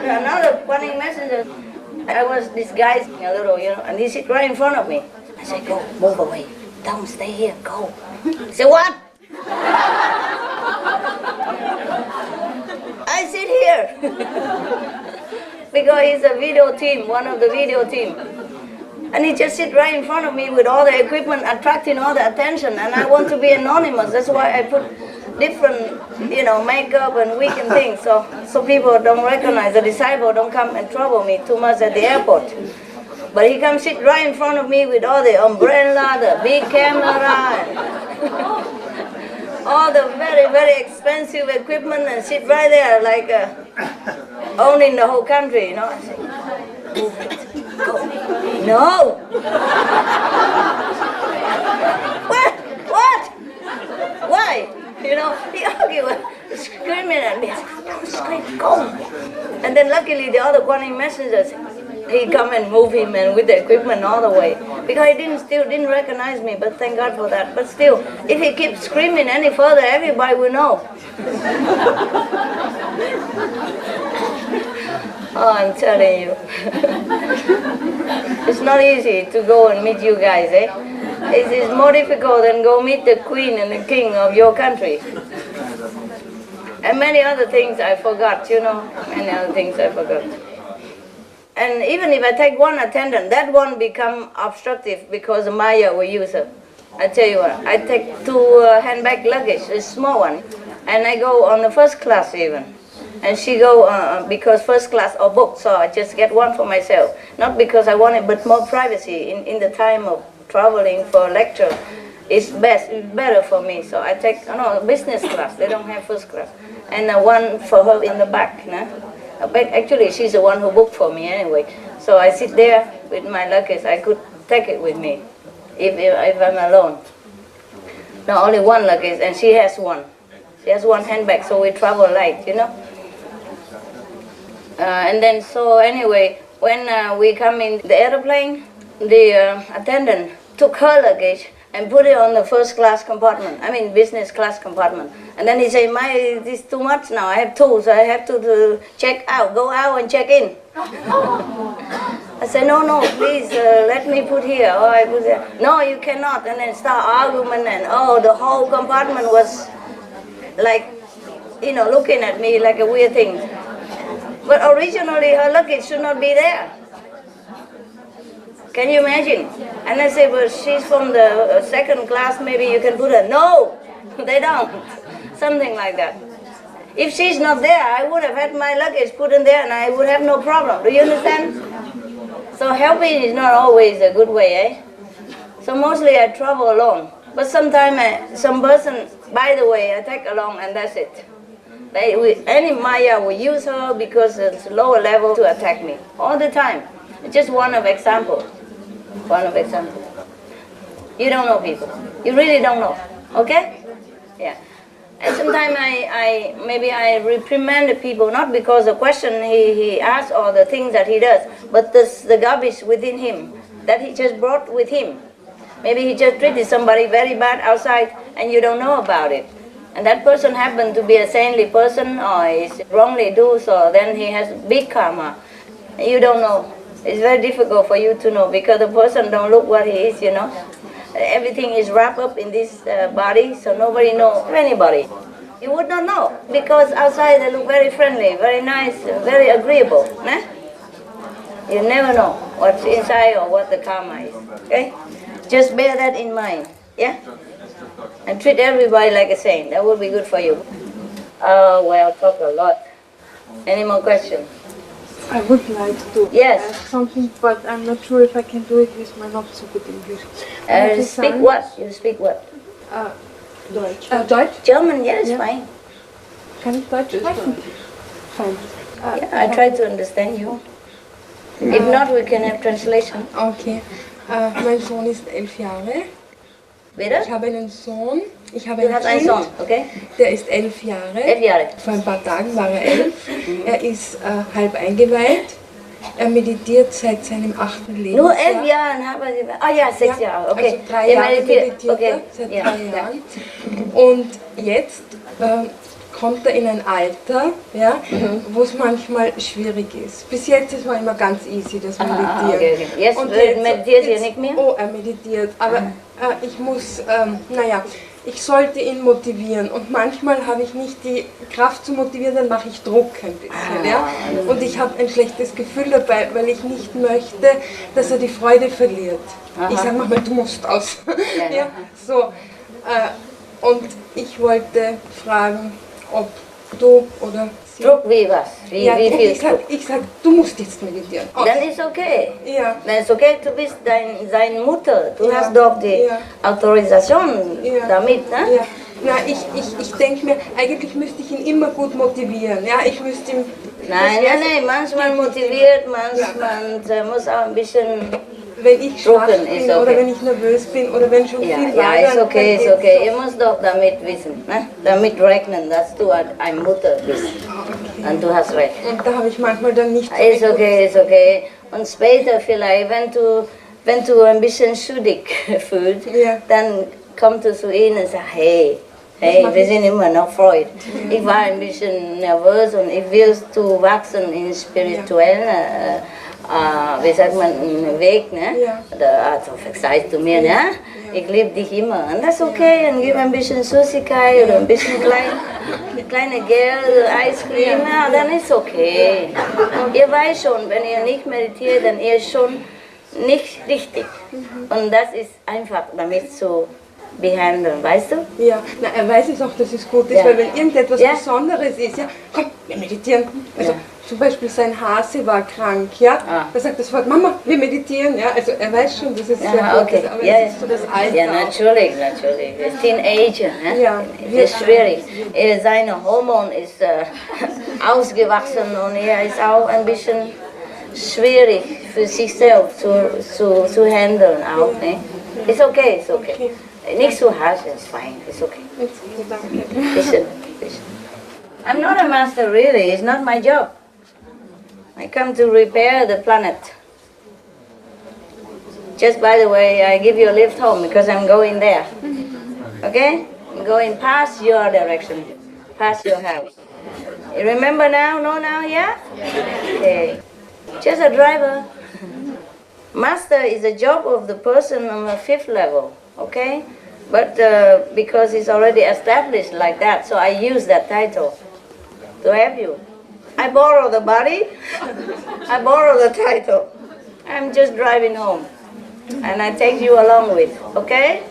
another funny messenger, I was disguising a little, you know, and he sit right in front of me. I said, go, move away. Don't stay here, go. He said, what? I sit here. Because he's a video team, one of the video team. And he just sit right in front of me with all the equipment, attracting all the attention. And I want to be anonymous. That's why I put different, you know, makeup and wig and things. So people don't recognize, the disciple don't come and trouble me too much at the airport. But he comes sit right in front of me with all the umbrella, the big camera, and all the very, very expensive equipment and sit right there like owning the whole country, you know. I say, move it, go. No! What? Why? You know, he argued, screaming at me. I said, don't scream, go! And then luckily the other Guanyin messengers, he come and move him and with the equipment all the way. Because he still didn't recognize me, but thank God for that. But still, if he keeps screaming any further, everybody will know. Oh, I'm telling you. It's not easy to go and meet you guys, eh? It is more difficult than go meet the queen and the king of your country. And many other things I forgot, you know. Many other things I forgot. And even if I take one attendant, that one become obstructive because Maya will use her. I tell you what, I take 2 handbag luggage, a small one, and I go on the first class even. And she go because first class are booked, so I just get one for myself. Not because I want it, but more privacy in the time of traveling for a lecture. It's better for me. So I take business class. They don't have first class, and one for her in the back. Actually, she's the one who booked for me anyway. So I sit there with my luggage. I could take it with me if I'm alone. No, only one luggage, and she has one. She has one handbag, so we travel light, you know. And then, so anyway, when we come in the airplane, the attendant took her luggage and put it on the first class compartment, business class compartment. And then he said, this is too much now, I have 2, so I have to check out, go out and check in. I said, no, please, let me put here, or I put there. No, you cannot, and then start argument, and the whole compartment was like, looking at me like a weird thing. But originally her luggage should not be there. Can you imagine? And I say, well, she's from the second class, maybe you can put her. No, they don't. Something like that. If she's not there, I would have had my luggage put in there and I would have no problem. Do you understand? So helping is not always a good way, eh? So mostly I travel alone. But sometimes some person, by the way, I take along and that's it. Any Maya will use her because it's lower level to attack me all the time. It's just one of example. One of example. You don't know people. You really don't know. Okay? Yeah. And sometimes maybe I reprimand the people not because the question he asks or the things that he does, but the garbage within him that he just brought with him. Maybe he just treated somebody very bad outside and you don't know about it. And that person happened to be a saintly person or is wrongly do so, then he has big karma. You don't know. It's very difficult for you to know because the person don't look what he is, you know. Everything is wrapped up in this body, so nobody knows anybody. You would not know because outside they look very friendly, very nice, very agreeable. Nah? You never know what's inside or what the karma is. Okay? Just bear that in mind. Yeah? And treat everybody like a saint. That would be good for you. Oh, well, talk a lot. Any more questions? I would like to ask something, but I'm not sure if I can do it with my not so good English. Speak what? You speak what? Deutsch. Deutsch? German, yes, fine. Kann ich Deutsch sprechen? Fine. Yeah, I try to understand you. If not, we can have translation. Okay. Mein Sohn ist 11 Jahre. Bitte? Ich habe einen Sohn. Ich habe Du hast einen Sohn, okay? Der ist 11 Jahre. 11 Jahre. Vor ein paar Tagen war er 11. Er ist halb eingeweiht. Er meditiert seit seinem 8. Lebensjahr. Nur 11 Jahre haben Sie... Ah ja, 6 Jahre, okay. Also 3 Jahre meditiert okay. er, seit 3 Jahren. Und jetzt kommt er in ein Alter, wo es manchmal schwierig ist. Bis jetzt war immer ganz easy, das Meditieren. Okay. Jetzt meditiert er nicht mehr? Oh, er meditiert, aber ich muss, ich sollte ihn motivieren und manchmal habe ich nicht die Kraft zu motivieren, dann mache ich Druck ein bisschen. Und ich habe ein schlechtes Gefühl dabei, weil ich nicht möchte, dass er die Freude verliert. Ich sage manchmal, du musst aus. Und ich wollte fragen, ob du oder sie... Druck wie was? Wie viel Druck? Ich sag, du musst jetzt meditieren. Dann ist okay. Ja. Dann ist okay, du bist seine Mutter. Du hast doch die Autorisation damit, ne? Ja. Na, ich denke mir, eigentlich müsste ich ihn immer gut motivieren. Ja, ich müsste ihm... Nein, manchmal motiviert, manchmal muss auch ein bisschen... Wenn ich schwach bin oder wenn ich nervös bin oder wenn schon viel war. Ja, ist okay. Ihr müsst doch damit wissen, ne? Damit rechnen, dass du eine Mutter bist. Okay. Und du hast recht. Und da habe ich manchmal dann nicht... Ist okay. Und später vielleicht, wenn du ein bisschen schuldig fühlst, dann kommst du zu ihnen und sagst, hey, wir sind immer noch Freud. Ich war ein bisschen nervös und ich will zu wachsen in spirituellen... wie sagt man, Weg, ne? Also sagst du mir, ne? Ich liebe dich immer. Und das ist okay, und gib ein bisschen Süßigkeit oder ein bisschen kleine Geld, Eiscreme, dann ist okay. Ihr weißt schon, wenn ihr nicht meditiert, dann ihr schon nicht richtig. Und das ist einfach damit zu behandeln, weißt du? Ja, er weiß es auch, dass es gut ist, weil wenn irgendetwas Besonderes ist, komm, wir meditieren. Also zum Beispiel sein Hase war krank, da sagt das Wort, Mama, wir meditieren, also er weiß schon, dass es sehr gut ist, aber es ist so das Alter. Ja, natürlich. Das ist Teenager, ne? Das ist schwierig. Seine Hormon ist ausgewachsen und er ist auch ein bisschen schwierig für sich selbst zu handeln auch, ne? Ist okay. Nicht so harsh, it's fine, it's okay. Listen. I'm not a master really, it's not my job. I come to repair the planet. Just by the way, I give you a lift home because I'm going there. Okay? I'm going past your direction, past your house. You remember now? No, now, yeah? Okay. Just a driver. Master is a job of the person on the 5th level. Okay, but because it's already established like that, so I use that title to help you. I borrow the body, I borrow the title. I'm just driving home, and I take you along with, okay?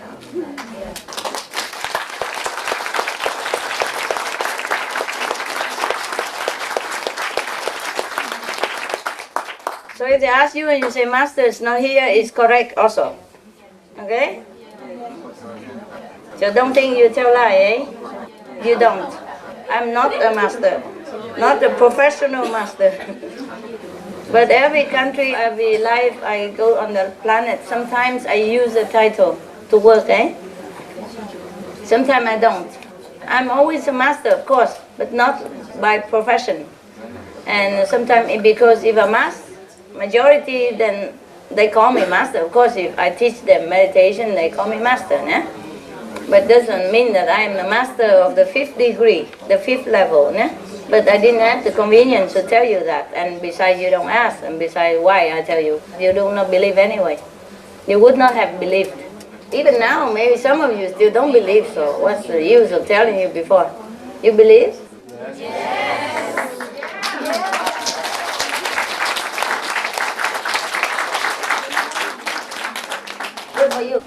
So if they ask you and you say, Master is not here, it's correct also, okay? So don't think you tell lie, You don't. I'm not a master, not a professional master. But every country, every life I go on the planet, sometimes I use the title to work, Sometimes I don't. I'm always a master, of course, but not by profession. And sometimes because if I'm master, majority, then they call me master. Of course, if I teach them meditation, they call me master, But doesn't mean that I am the master of the 5th degree, the 5th level. Né? But I didn't have the convenience to tell you that. And besides, you don't ask. And besides, why I tell you? You do not believe anyway. You would not have believed. Even now, maybe some of you still don't believe, so what's the use of telling you before? You believe? Yes. Good for you.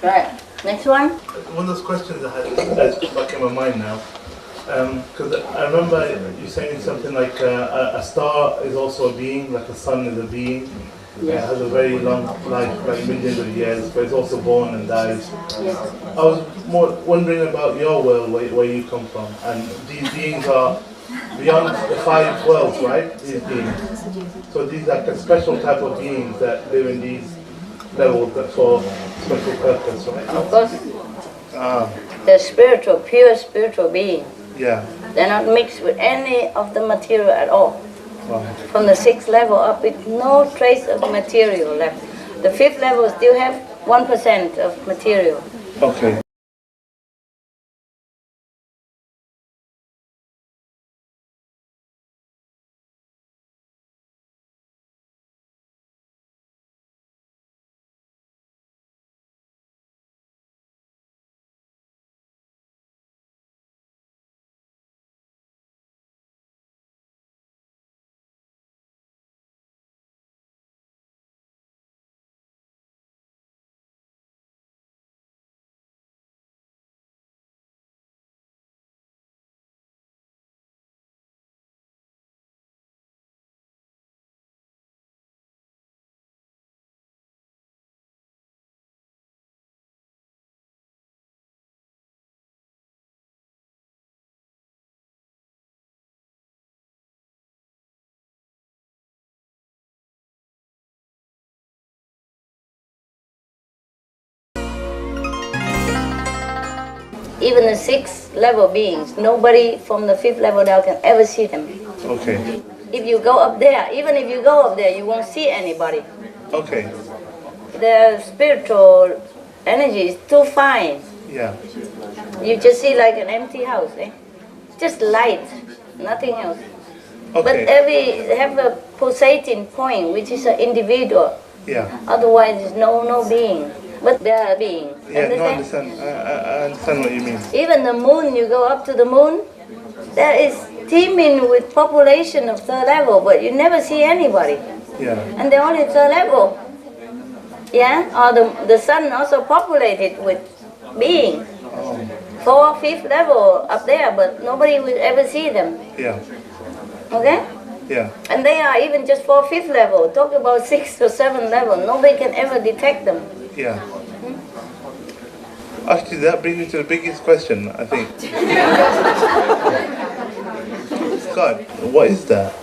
Right, next one. One of those questions I had that's back in my mind now. Because I remember you saying something like a star is also a being, like the sun is a being. It has a very long life, like millions of years, but it's also born and dies. Yes. I was more wondering about your world, where you come from, and these beings are beyond the 5 worlds, right? These beings. So these are like a special type of beings that live in these levels for special purpose, right? Of course. They're spiritual, pure spiritual beings. Yeah. They're not mixed with any of the material at all. Wow. From the 6th level up, with no trace of material left. The 5th level still have 1% of material. Okay. Even the 6th level beings, nobody from the 5th level down can ever see them. Okay. If you go up there, even if you go up there, you won't see anybody. Okay. The spiritual energy is too fine. Yeah. You just see like an empty house, eh? Just light, nothing else. Okay. But they have a pulsating point, which is an individual. Yeah. Otherwise, there's no being. But they are beings. Yeah, no, I understand. I understand what you mean. Even the moon, you go up to the moon, there is teeming with population of 3rd level, but you never see anybody. Yeah. And they're only 3rd level. Yeah? Or the sun also populated with beings. 4th, 5th level up there, but nobody will ever see them. Yeah. Okay? Yeah. And they are even just 4th, 5th level. Talk about 6th or 7th level. Nobody can ever detect them. Yeah. Actually, that brings me to the biggest question, I think. God, what is that?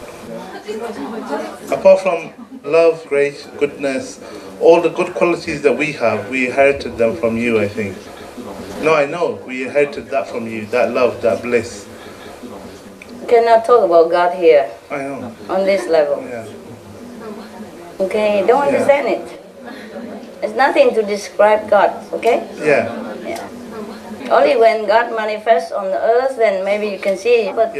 Apart from love, grace, goodness, all the good qualities that we have, we inherited them from you, I think. No, I know. We inherited that from you, that love, that bliss. You cannot talk about God here. I know. On this level. Yeah. Okay, don't understand it. There's nothing to describe God, okay? Yeah. Yeah. Only when God manifests on the earth, then maybe you can see it, but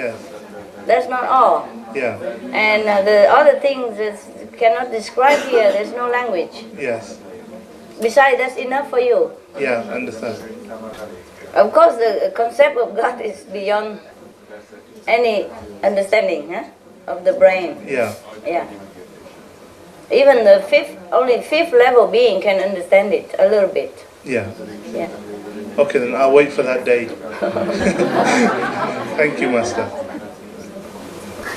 that's not all. Yeah. And the other things that cannot describe here, there's no language. Yes. Besides, that's enough for you. Yeah, I understand. Of course, the concept of God is beyond any understanding of the brain. Yeah. Yeah. Even the only 5th level being can understand it a little bit. Yeah. Yeah. Okay, then I'll wait for that day. Thank you, Master.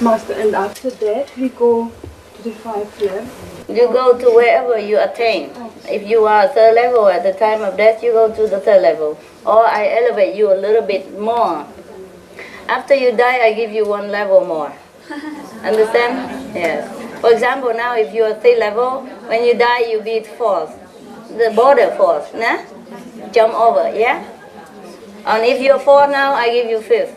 Master, and after that we go to the 5th level? You go to wherever you attain. If you are 3rd level at the time of death, you go to the 3rd level. Or I elevate you a little bit more. After you die, I give you 1 level more. Understand? Yes. For example, now if you are 3rd level, when you die, you be 4th. The border 4th, nah? Jump over, yeah? And if you're 4th now, I give you 5th.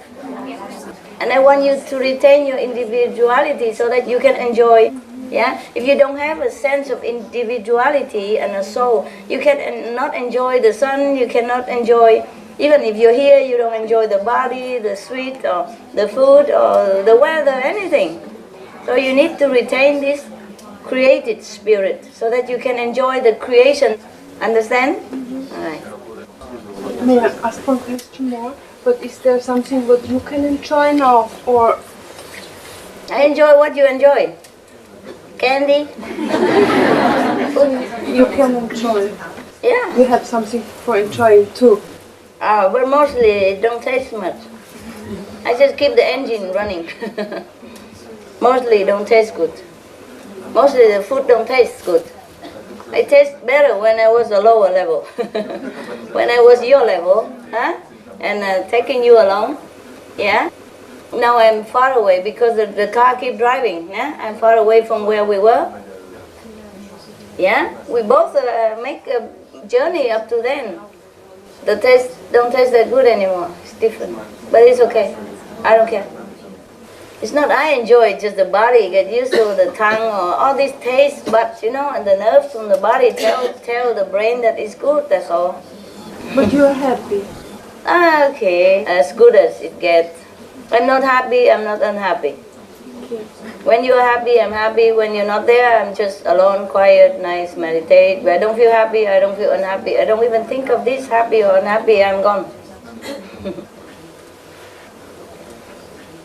And I want you to retain your individuality so that you can enjoy Yeah, if you don't have a sense of individuality and a soul, you cannot enjoy the sun. You cannot enjoy, even if you're here, you don't enjoy the body, the sweet, or the food, or the weather, anything. So you need to retain this created spirit so that you can enjoy the creation. Understand? All right. May I ask one question more? But is there something that you can enjoy now, or I enjoy what you enjoy. Candy. you can enjoy? Yeah. We have something for enjoying too. But mostly it don't taste much. I just keep the engine running. Mostly it don't taste good. Mostly the food don't taste good. It tastes better when I was a lower level. When I was your level, huh? And taking you along, yeah? Now I'm far away because the car keep driving, yeah? I'm far away from where we were. Yeah? We both make a journey up to then. The taste don't taste that good anymore. It's different. But it's okay. I don't care. It's not I enjoy it, just the body get used to the tongue or all these taste buds, you know, and the nerves from the body tell the brain that it's good, that's all. But you are happy. Okay, as good as it gets. I'm not happy, I'm not unhappy. Okay. When you're happy, I'm happy. When you're not there, I'm just alone, quiet, nice, meditate. When I don't feel happy, I don't feel unhappy. I don't even think of this happy or unhappy, I'm gone.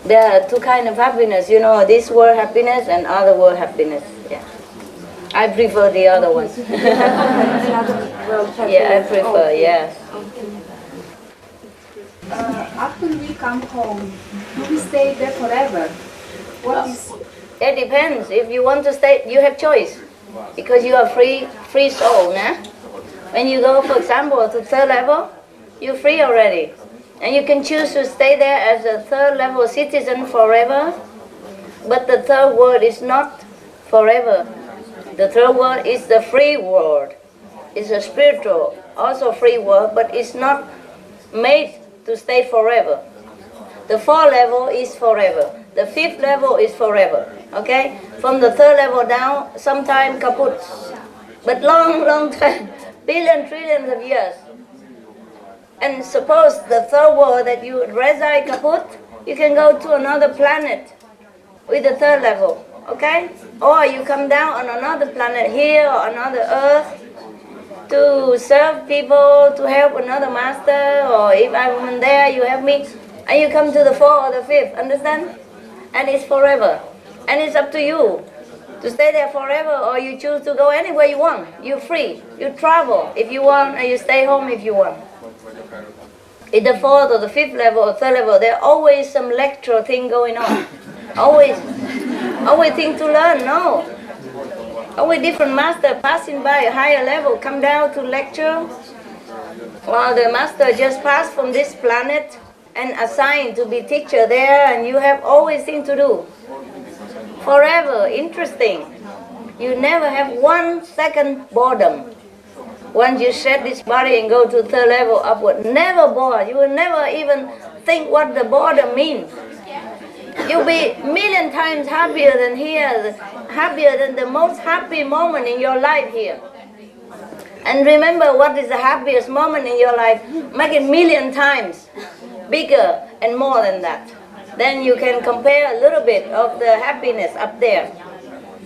There are two kinds of happiness, you know, this world happiness and other world happiness. Yeah. I prefer the other one. Yeah, I prefer, yes. After we come home, do we stay there forever? What is? It depends. If you want to stay, you have choice. Because you are free soul, nah? When you go, for example, to third level, you're free already. And you can choose to stay there as a third level citizen forever. But the third world is not forever. The third world is the free world. It's a spiritual, also free world, but it's not made to stay forever. The fourth level is forever. The fifth level is forever. Okay? From the third level down, sometime kaput. But long time, trillions of years. And suppose the third world that you reside kaput, you can go to another planet with the third level, okay? Or you come down on another planet here or another earth to serve people, to help another master, or if I'm there, you help me, and you come to the fourth or the fifth, understand? And it's forever. And it's up to you to stay there forever, or you choose to go anywhere you want. You're free. You travel if you want, and you stay home if you want. In the fourth or the fifth level or third level, there's always some lecture thing going on. Always thing to learn, no. Always different master passing by a higher level, come down to lecture. While the master just passed from this planet and assigned to be teacher there, and you have always thing to do. Forever, interesting. You never have 1 second boredom. Once you shed this body and go to third level upward, never bored. You will never even think what the boredom means. You'll be million times happier than here, happier than the most happy moment in your life here. And remember what is the happiest moment in your life. Make it million times bigger and more than that. Then you can compare a little bit of the happiness up there.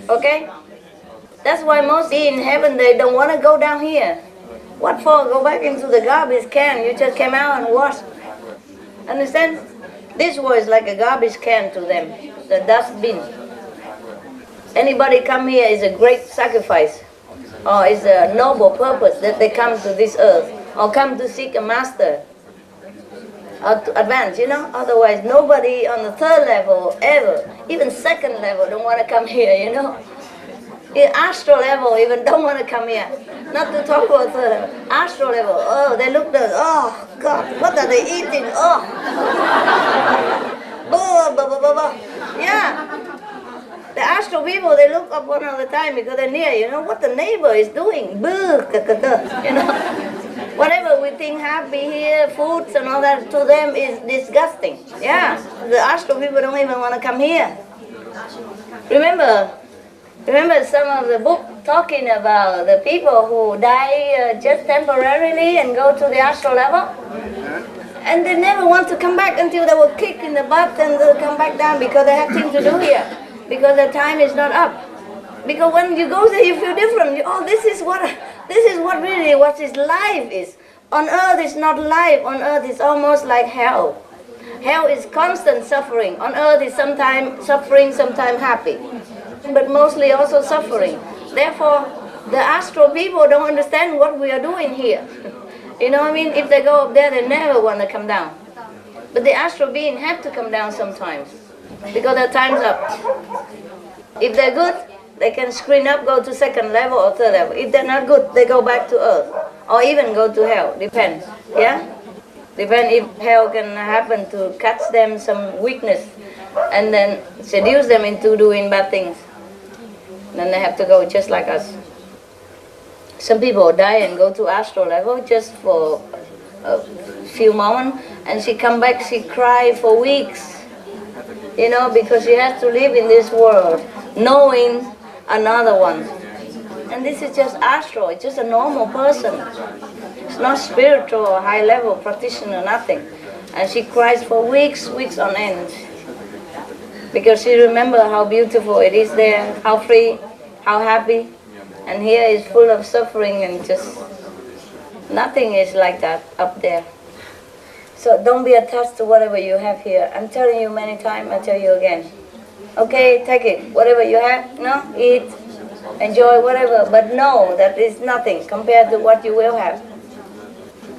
Okay? That's why most in heaven, they don't want to go down here. What for? Go back into the garbage can. You just came out and washed. Understand? This was like a garbage can to them, the dustbin. Anybody come here is a great sacrifice, or is a noble purpose that they come to this earth, or come to seek a master, or to advance, you know? Otherwise, nobody on the third level ever, even second level, don't want to come here, you know? In astral level, even don't want to come here. Not to talk about third level. Astral level, oh, they look there, oh, God, what are they eating? Oh. Yeah. The astral people, they look up one all the time because they're near, you know, what the neighbor is doing. You know. Whatever we think happy here, foods and all that, to them is disgusting. Yeah. The astral people don't even want to come here. Remember, Remember some of the book talking about the people who die just temporarily and go to the astral level? And they never want to come back until they were kicked in the butt and they'll come back down because they have things to do here. Because their time is not up. Because when you go there you feel different. This is what really what is life is. On earth is not life. On earth is almost like hell. Hell is constant suffering. On earth is sometimes suffering, sometimes happy. But mostly also suffering. Therefore, the astral people don't understand what we are doing here. You know what I mean? If they go up there, they never want to come down. But the astral being have to come down sometimes. Because their time's up. If they're good, they can screen up, go to second level or third level. If they're not good, they go back to earth. Or even go to hell. Depends. Yeah? Depends if hell can happen to catch them some weakness. And then seduce them into doing bad things. Then they have to go just like us. Some people die and go to astral level just for a few moments, and she come back, she cry for weeks, you know, because she has to live in this world, knowing another one. And this is just astral, it's just a normal person. It's not spiritual or high level practitioner, nothing. And she cries for weeks on end. Because she remembers how beautiful it is there, how free, how happy. And here is full of suffering and just nothing is like that up there. So don't be attached to whatever you have here. I'm telling you many times, I tell you again. Okay, take it, whatever you have, no, eat, enjoy whatever, but know that it's nothing compared to what you will have.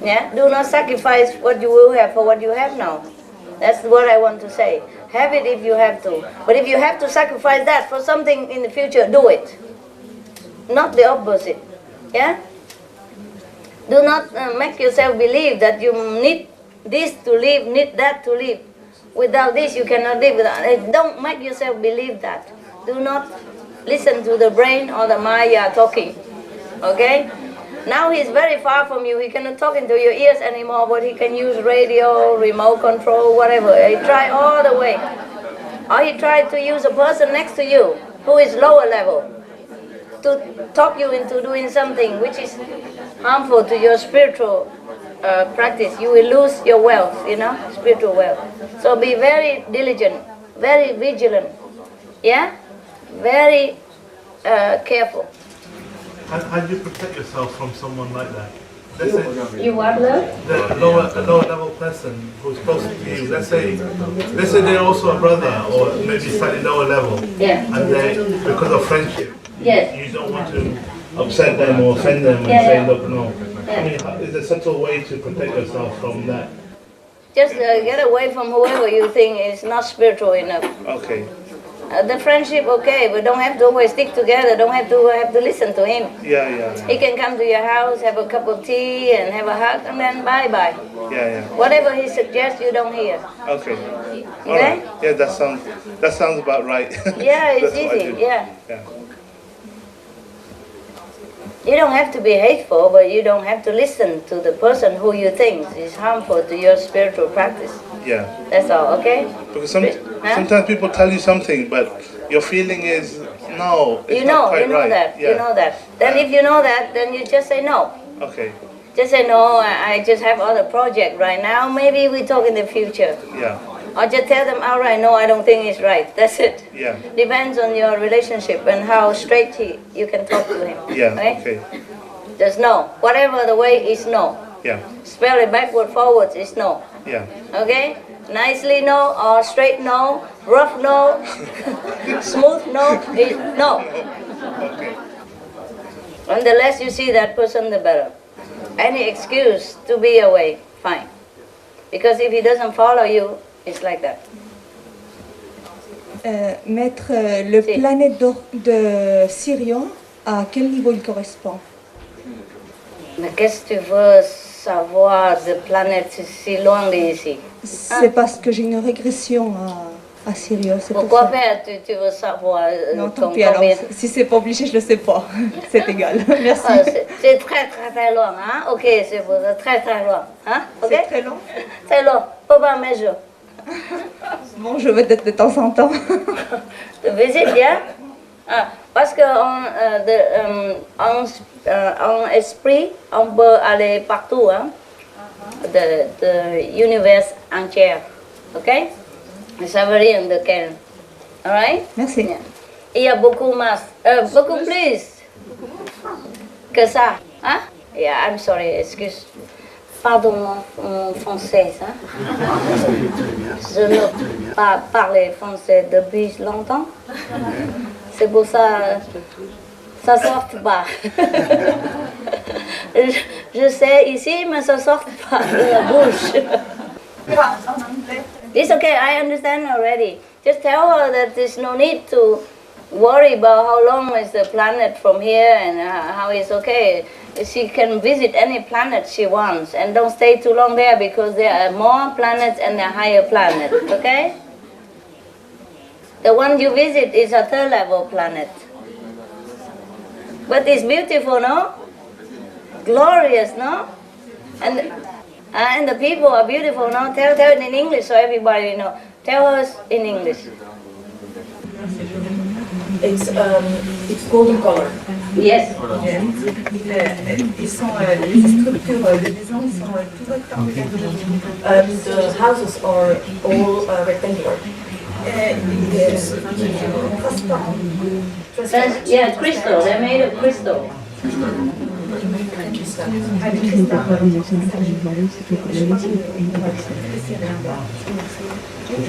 Yeah, do not sacrifice what you will have for what you have now. That's what I want to say. Have it if you have to. But if you have to sacrifice that for something in the future, do it. Not the opposite. Yeah? Do not make yourself believe that you need this to live, need that to live. Without this, you cannot live. Don't make yourself believe that. Do not listen to the brain or the Maya talking. Okay? Now he's very far from you. He cannot talk into your ears anymore, but he can use radio, remote control, whatever. He tried all the way. Or he tried to use a person next to you who is lower level to talk you into doing something which is harmful to your spiritual practice. You will lose your wealth, you know, spiritual wealth. So be very diligent, very vigilant, yeah? Very careful. How do you protect yourself from someone like that? Let's say You what, love? the lower level person who's close to you. Let's say they're also a brother or maybe slightly lower level. Yeah. And they, because of friendship, Yes. you don't want to upset them or offend them and say, look, no. I mean, is there such a way to protect yourself from that? Just get away from whoever you think is not spiritual enough. Okay. The friendship, okay, but don't have to always stick together. Don't have to listen to him. Yeah. He can come to your house, have a cup of tea, and have a hug, and then bye-bye. Yeah. Whatever he suggests, you don't hear. Okay. Okay? All right. Yeah, that sounds about right. Yeah, it's That's what I easy. do. Yeah. Yeah. You don't have to be hateful, but you don't have to listen to the person who you think is harmful to your spiritual practice. Yeah. That's all, okay? Because sometimes people tell you something, but your feeling is no. It's not quite right. That. Yeah. You know that. Then if you know that, then you just say no. Okay. Just say no. I just have other project right now. Maybe we talk in the future. Yeah. Or just tell them outright, no, I don't think it's right. That's it. Yeah. Depends on your relationship and how straight you can talk to him. Yeah. Right? Okay. Just no. Whatever the way is no. Yeah. Spell it backward, forwards is no. Yeah. Okay? Nicely no, or straight no, rough no, smooth no, is no. Okay. And the less you see that person, the better. Any excuse to be away, fine. Because if he doesn't follow you, it's like that. Maître, le planète de Sirion, à quel niveau il correspond? Mais qu'est-ce que tu veux savoir de planète si loin d'ici? C'est parce que j'ai une régression à Sirion. Pourquoi faire tu veux savoir Non, tant pis alors. Si c'est pas obligé, je le sais pas. C'est égal. Merci. C'est très loin, hein? Ok, c'est pour très loin, hein? Okay? C'est très long. Très long, pas mesure. Bon, je vais être de temps en temps. To visit, yeah? Parce que on esprit, on peut aller partout, hein? The universe entier, ok? Ça veut rien de quel. Alright? Merci. Yeah. Il y a beaucoup plus que ça, hein? Yeah, I'm sorry, excuse. Pardon mon français, hein? Je ne pas parler français depuis longtemps. C'est pour ça, ça sort pas. Je sais ici, mais ça sort pas de la bouche. It's okay, I understand already. Just tell her that there's no need to worry about how long is the planet from here and how it's okay. She can visit any planet she wants and don't stay too long there because there are more planets and a higher planet, okay? The one you visit is a third level planet. But it's beautiful, no? Glorious, no? And the people are beautiful, no? Tell it in English so everybody know. Tell us in English. It's golden color. Yes. Ils sont, les structures de maison sont tout rectangulaires. The houses are all rectangular. Yeah, crystal. They're made of crystal.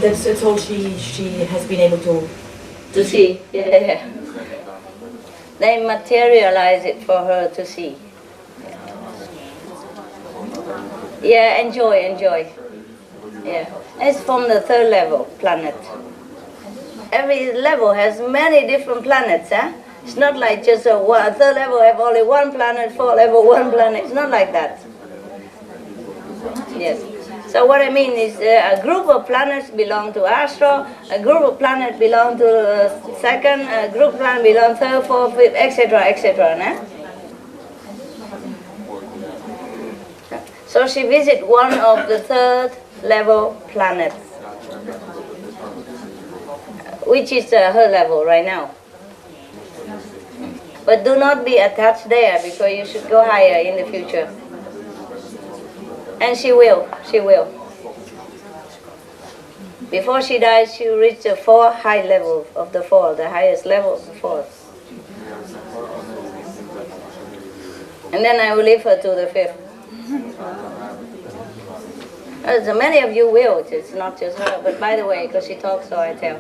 That's all she has been able to see. Yeah. They materialize it for her to see. Yeah, enjoy. Yeah, it's from the third level planet. Every level has many different planets, huh? It's not like just a third level have only one planet, fourth level one planet. It's not like that. Yes. So what I mean is a group of planets belong to Astro, a group of planets belong to second, a group of planets belong third, fourth, fifth, etc. Nah? So she visits one of the third level planets, which is her level right now. But do not be attached there because you should go higher in the future. And she will. Before she dies, she will reach the 4 high levels of the 4, the highest level of the 4. And then I will leave her to the 5th. So many of you will, it's not just her, but by the way, because she talks, so I tell.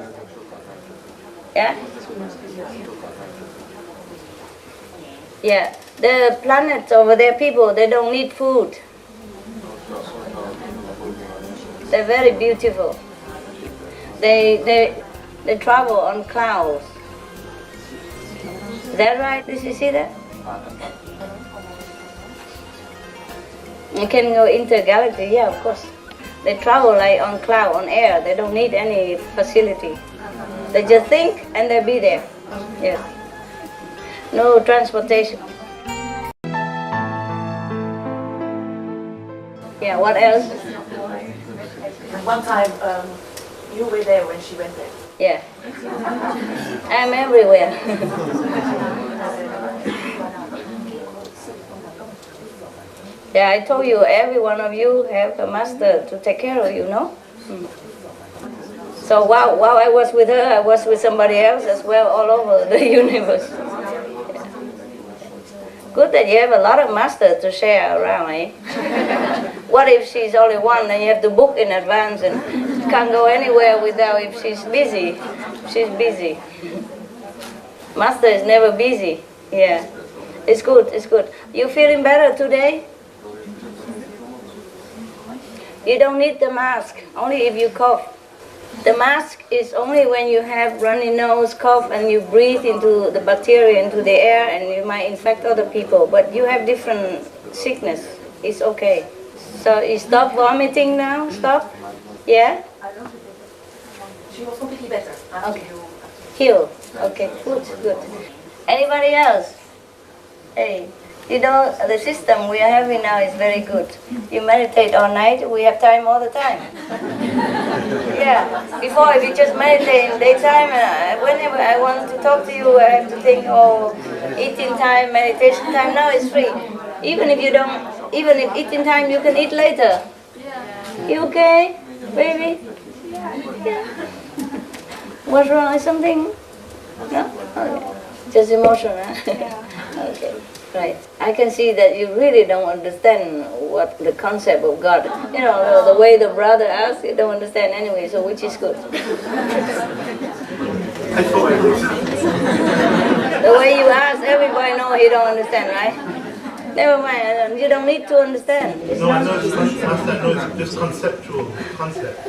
Yeah? Yeah, the planets over there, people, they don't need food. They're very beautiful. They travel on clouds. Is that right? Did you see that? You can go intergalactic, yeah, of course. They travel like on cloud, on air. They don't need any facility. They just think and they'll be there. Yes. No transportation. Yeah, what else? One time, you were there when she went there. Yeah. I'm everywhere. Yeah, I told you, every one of you have a master to take care of you, no? So while I was with her, I was with somebody else as well, all over the universe. Good that you have a lot of masters to share around, eh? What if she's only one and you have to book in advance and can't go anywhere without if she's busy? She's busy. Master is never busy. Yeah. It's good, it's good. You feeling better today? You don't need the mask, only if you cough. The mask is only when you have runny nose, cough, and you breathe into the bacteria into the air and you might infect other people. But you have different sickness. It's okay. So you stop vomiting now? Stop? Yeah? She was completely better. Okay. Heal. Okay, good. Anybody else? Hey. You know, the system we are having now is very good. You meditate all night, we have time all the time. Yeah. Before, if you just meditate in daytime, whenever I want to talk to you, I have to think, oh, eating time, meditation time. Now it's free. Even if eating time, you can eat later. You okay, baby? Yeah. What's wrong? Is something? No? Okay. Just emotion, huh? Okay. Right. I can see that you really don't understand what the concept of God. You know, the way the brother asks, you don't understand anyway, so which is good. The way you ask, everybody know he don't understand, right? Never mind, you don't need to understand. No, I know it's just conceptual concept.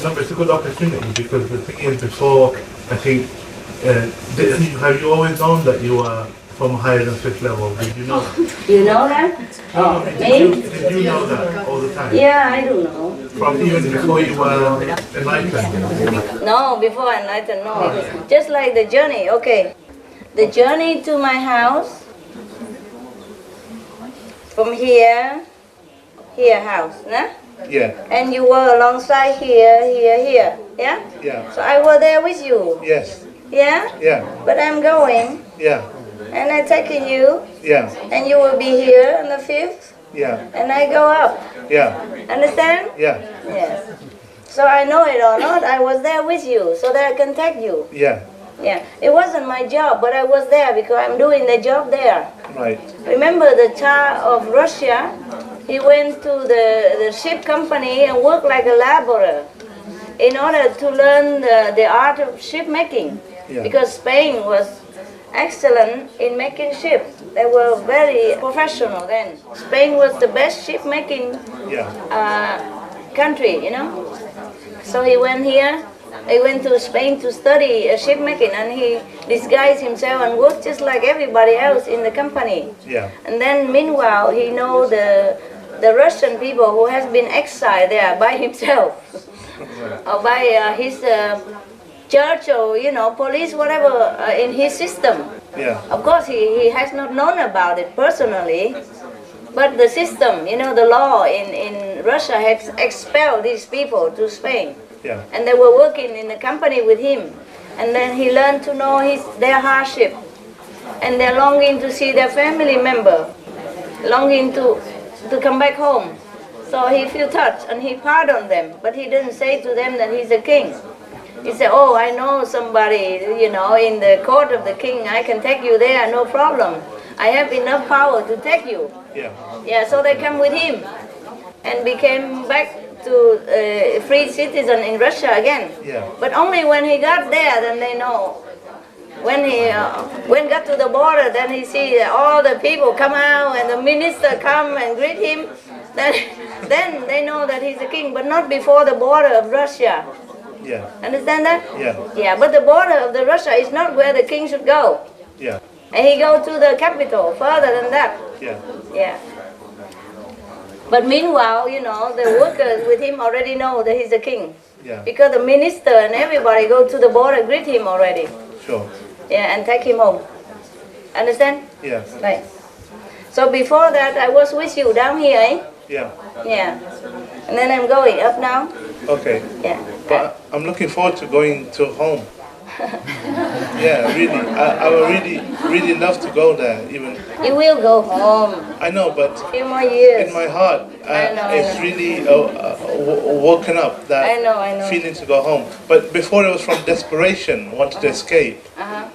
No, but it's a good opportunity because the thing is before, I think, have you always known that you are from higher than fifth level? Did you know? You know that? Oh, did you know that all the time? Yeah, I do know. From even before you were enlightened? No, before enlightened, no. Just like the journey, okay. The journey to my house, from here house, nah? Yeah. And you were alongside here, yeah? Yeah. So I was there with you. Yes. Yeah? Yeah. But I'm going. Yeah. And I'm taking you. Yeah. And you will be here on the 5th. Yeah. And I go up. Yeah. Understand? Yeah. Yes. So I know it or not, I was there with you, so that I can take you. Yeah. Yeah. It wasn't my job, but I was there because I'm doing the job there. Right. Remember the Tsar of Russia? He went to the ship company and worked like a laborer in order to learn the art of ship making. Yeah. Because Spain was excellent in making ships. They were very professional then. Spain was the best ship making country, you know. So he went here. He went to Spain to study ship making, and he disguised himself and worked just like everybody else in the company. Yeah. And then meanwhile, he know the Russian people who has been exiled there by himself or by his church or police, whatever, in his system. Yeah. Of course, he has not known about it personally, but the system, the law in Russia has expelled these people to Spain. Yeah. And they were working in the company with him. And then he learned to know their hardship and their longing to see their family member, longing to come back home. So he felt touched and he pardoned them, but he didn't say to them that he's a king. He said, oh, I know somebody, in the court of the king, I can take you there, no problem. I have enough power to take you. Yeah. Yeah, so they come with him and became back to free citizen in Russia again. Yeah. But only when he got there, then they know. When he got to the border, then he see all the people come out and the minister come and greet him. Then they know that he's a king, but not before the border of Russia. Yeah. Understand that? Yeah. Yeah, but the border of the Russia is not where the king should go. Yeah. And he go to the capital, further than that. Yeah. Yeah. But meanwhile, the workers with him already know that he's a king. Yeah. Because the minister and everybody go to the border, greet him already. Sure. Yeah, and take him home. Understand? Yeah. Right. So before that, I was with you down here, eh? Yeah. Yeah. And then I'm going up now. Okay. Yeah. But I'm looking forward to going to home. Yeah, really. I would really love to go there. Even. You will go home. I know, but a few more years. In my heart, it's really woken up that I know. feeling to go home. But before it was from desperation, wanted to escape.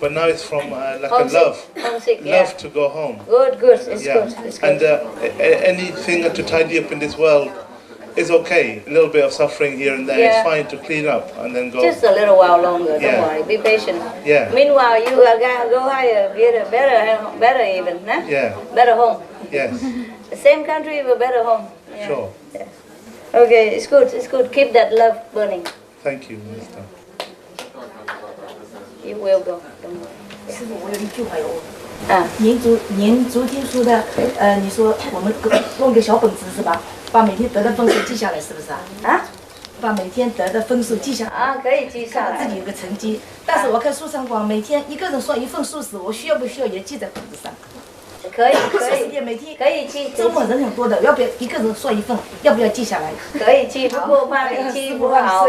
But now it's from like homesick. a love. Homesick, love to go home. Good. It's good. It's good. And anything to tidy up in this world is okay. A little bit of suffering here and there. Yeah. It's fine to clean up and then go. Just a little while longer. Yeah. Don't worry. Be patient. Yeah. Meanwhile, you are gonna go higher, get a better even, huh? Yeah. Better home. Yes. The same country but better home. Yeah. Sure. Yeah. Okay, it's good. Keep that love burning. Thank you, Minister. You will go. Don't worry. 师傅，我有一句话要问。啊，您昨天说的，你说我们弄个小本子是吧？把每天得的分数记下来，是不是啊？啊？把每天得的分数记下来。啊，可以记下来。自己有个成绩，但是我看书上讲，每天一个人算一份数时，我需要不需要也记在本子上？可以可是世界媒体可以去，周末人很多的，要不要一个人说一份？要不要记下来？可以去，不过怕你去不好，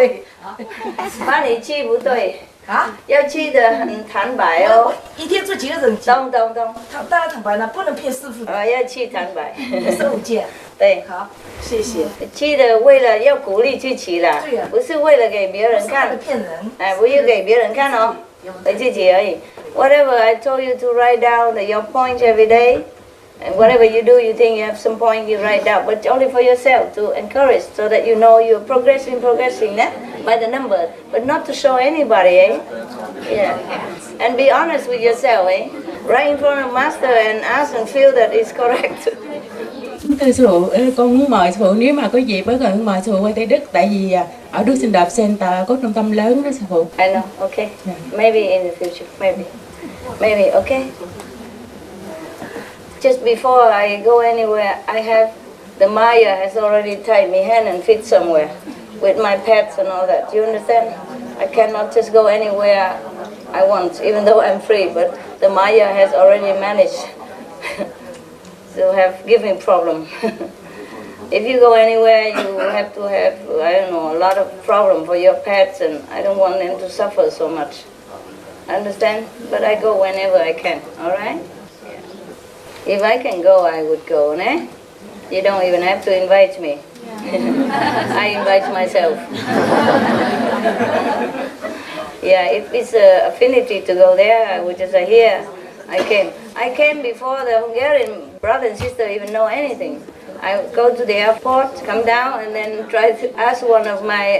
怕你去不对。啊，要去的很坦白哦。一天做几个人？懂。当然坦白了，不能骗师傅。要去坦白。15件。对。好，谢谢。去的为了要鼓励自己啦，对呀，不是为了给别人看。不是骗人。哎，不要给别人看哦，给自己而已。Whatever I told you to write down your points every day, and whatever you do, you think you have some point, you write down, but only for yourself to encourage, so that you know you're progressing, by the number, but not to show anybody, eh? Yeah. And be honest with yourself, eh? Right in front of master and ask and feel that it's correct. Thưa sư phụ, con muốn mời sư phụ nếu mà có dịp với con mời sư phụ qua Tây Đức, tại vì ở Đức Xin Đạp Center có trung tâm lớn đó sư phụ. I know, okay. Maybe in the future, maybe, okay. Just before I go anywhere, I have the Maya has already tied me hand and feet somewhere with my pets and all that. Do you understand? I cannot just go anywhere I want, even though I'm free. But the Maya has already managed to give me problem. If you go anywhere, you have to have, I don't know, a lot of problem for your pets, and I don't want them to suffer so much. Understand? But I go whenever I can. All right? If I can go, I would go, eh? You don't even have to invite me. I invite myself. Yeah, if it's an affinity to go there, I would just say, here, I came. I came before the Hungarian brother and sister even know anything. I go to the airport, come down, and then try to ask one of my,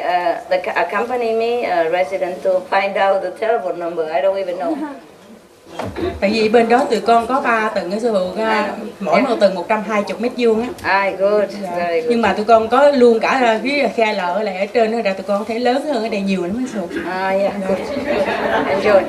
accompany me, resident, to find out the telephone number. I don't even know. Tại vì bên đó tụi con có 3 tầng á sư phụ, mỗi một tầng 120 mét vuông á. Good, very good. Nhưng mà tụi con có luôn cả phía khe lợ lại ở trên đó, ra tụi con thấy lớn hơn ở đây nhiều lắm á sư phụ. Yeah, good. Enjoy.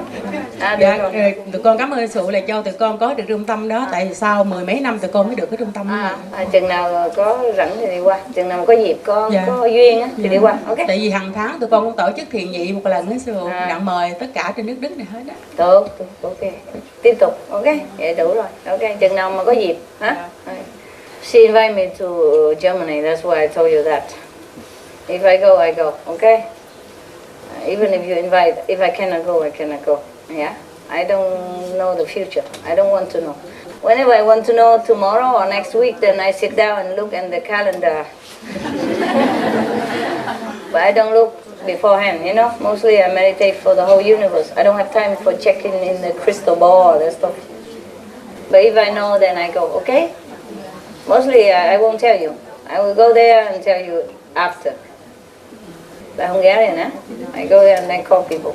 Tụi con cảm ơn sư phụ là cho tụi con có được trung tâm đó, tại sau 10 mấy năm tụi con mới được cái trung tâm đó. Chừng nào có rảnh thì đi qua, chừng nào có dịp có duyên á thì đi qua. Okay. Tại vì hàng tháng tụi con cũng tổ chức thiền nhị một lần á sư phụ, đặng mời tất cả trên nước Đức này hết á. Tốt, ok. Tiếp tục, ok, vậy đủ rồi. Ok, chừng nào mà có dịp, hả? She invited me to Germany, that's why I told you that. If I go, I go, okay? Even if you invite, if I cannot go, I cannot go. Yeah? I don't know the future. I don't want to know. Whenever I want to know tomorrow or next week, then I sit down and look at the calendar. But I don't look beforehand, you know. Mostly I meditate for the whole universe. I don't have time for checking in the crystal ball or that stuff. But if I know, then I go, okay? Mostly I won't tell you. I will go there and tell you after. The Hungarian, eh? I go there and then call people.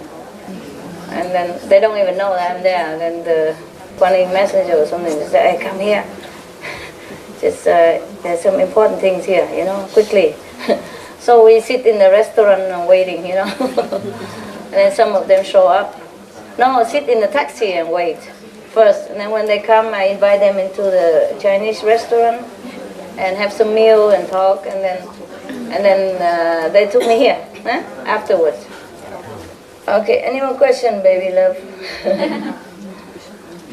And then they don't even know that I'm there. And then the funny messenger or something will say, hey, come here. Just, there's some important things here, you know, quickly. So we sit in the restaurant and waiting, you know. And then some of them show up. No, sit in the taxi and wait first. And then when they come, I invite them into the Chinese restaurant and have some meal and talk. And then they took me here afterwards. Okay, any more question, baby love?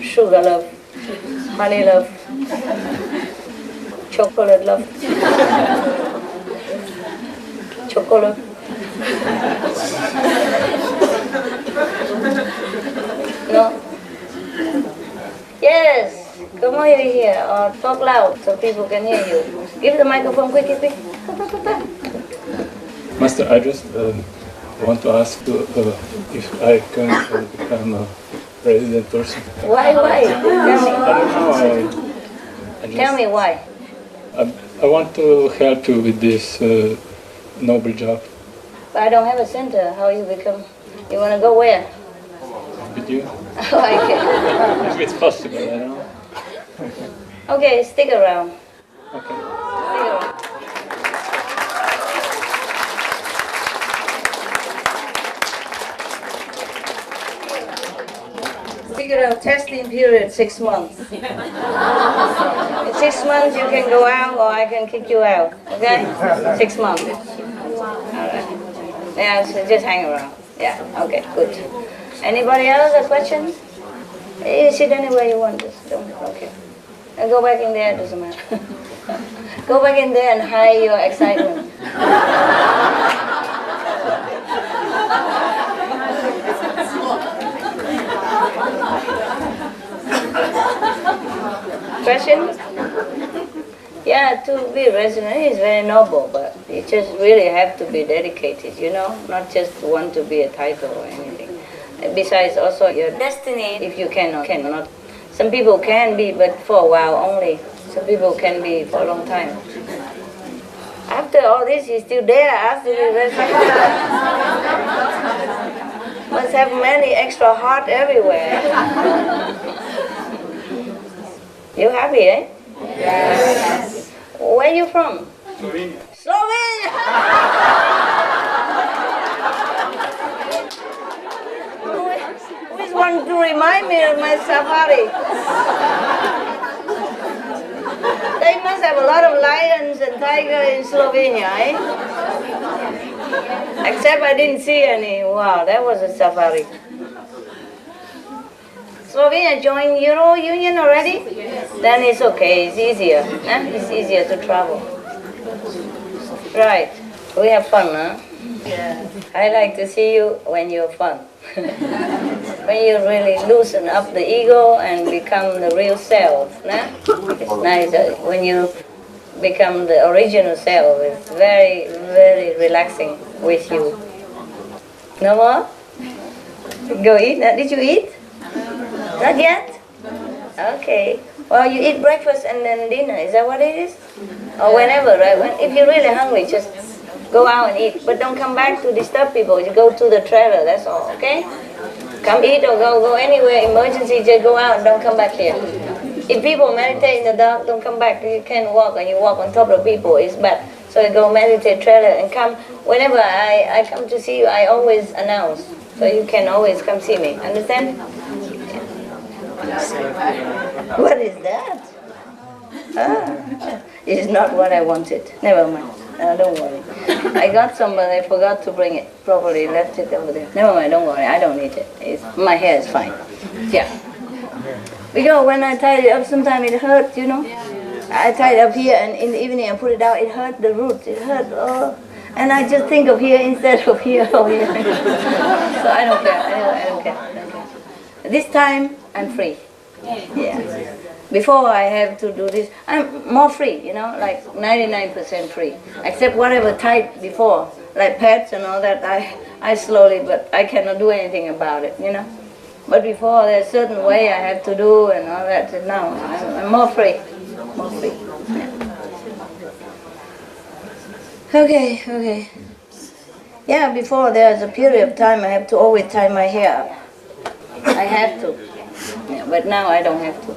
Sugar love, honey love, chocolate love. Chocolate. No? Yes. Come over here or talk loud so people can hear you. Give the microphone quick. Master, I just want to ask you if I can become a resident person. Why? Tell me. I don't know. Tell me why. I want to help you with this noble job. But I don't have a center. How you become? You want to go where? With you? Okay. If it's possible, I don't know. Okay, stick around. Okay. Stick around. Figure out testing period 6 months. In 6 months you can go out or I can kick you out. Okay? 6 months. Alright. Yeah, so just hang around. Yeah, okay, good. Anybody else a question? You sit anywhere you want, just don't, okay. And go back in there, doesn't matter. Go back in there and hide your excitement. Question? Yeah, to be resident is very noble, but you just really have to be dedicated, you know, not just want to be a title or anything. Besides, also your destiny, if you cannot. Some people can be, but for a while only. Some people can be for a long time. After all this, he's still there after the resurrection. Must have many extra heart everywhere. You happy, eh? Yes. Where are you from? Slovenia. Slovenia! Who is one to remind me of my safari? They must have a lot of lions and tigers in Slovenia, eh? Except I didn't see any. Wow, that was a safari. Slovenia joined Euro Union already? Yes. Then it's okay, it's easier. Huh? It's easier to travel. Right. We have fun, huh? Yeah. I like to see you when you're fun. When you really loosen up the ego and become the real self. Nah? It's nice when you become the original self. It's very, very relaxing with you. No more? Go eat. Did you eat? Not yet? Okay. Well, you eat breakfast and then dinner. Is that what it is? Or whenever, right? If you're really hungry, just go out and eat. But don't come back to disturb people. You go to the trailer, that's all, okay? Come eat or go anywhere. Emergency, just go out and don't come back here. If people meditate in the dark, don't come back. You can't walk and you walk on top of people. It's bad. So you go meditate trailer and come. Whenever I come to see you, I always announce. So you can always come see me. Understand? What is that? It's not what I wanted. Never mind. Don't worry. I got some, but I forgot to bring it properly. Left it over there. Never mind. Don't worry. I don't need it. My hair is fine. Yeah. Because when I tied it up, sometimes it hurt. You know. I tied it up here, and in the evening I put it out. It hurt the roots. It hurt. Oh. And I just think of here instead of here. Oh, here. So I don't care. I don't care. This time I'm free. Yeah. Before I have to do this, I'm more free, you know, like 99% free. Except whatever tight before, like pets and all that, I slowly, but I cannot do anything about it, you know. But before, there's a certain way I have to do and all that. Now I'm more free. More free. Yeah. Okay. Yeah, before there's a period of time I have to always tie my hair up. I have to. Yeah, but now I don't have to.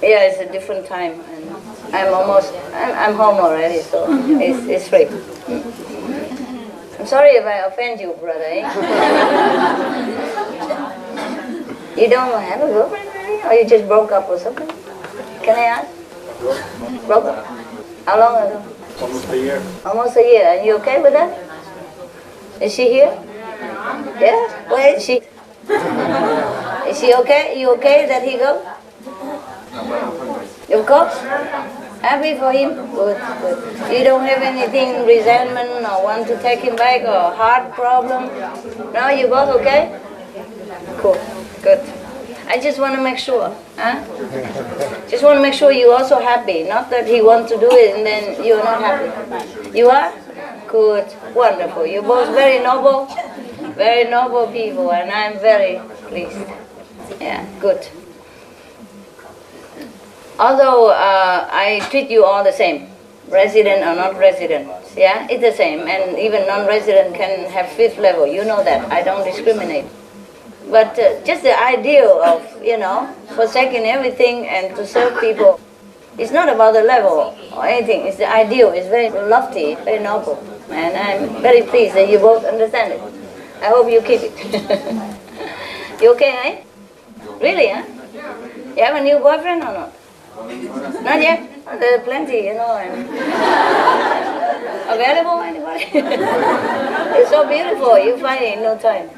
Yeah, it's a different time, and I'm home already, so it's free. I'm sorry if I offend you, brother. Eh? You don't have a girlfriend already, or you just broke up or something? Can I ask? Broke up? How long ago? Almost a year. Almost a year. Are you okay with that? Is she here? Yeah? Where is she? Is she okay? You okay that he go? Of course. Happy for him? Good. You don't have anything, resentment, or want to take him back, or heart problem? No, you both okay? Cool. Good. I just want to make sure. Huh? Just want to make sure you're also happy. Not that he wants to do it and then you're not happy. You are? Good. Wonderful. You're both very noble people, and I'm very pleased. Yeah, good. Although I treat you all the same, resident or not resident, yeah, it's the same, and even non-resident can have fifth level, you know that, I don't discriminate. But just the idea of, you know, forsaking everything and to serve people, it's not about the level or anything, it's the ideal, it's very lofty, very noble, and I'm very pleased that you both understand it. I hope you keep it. You okay, eh? Really, huh? You have a new boyfriend or not? Not yet? There's plenty, you know. And available, anybody? It's so beautiful, you find it in no time.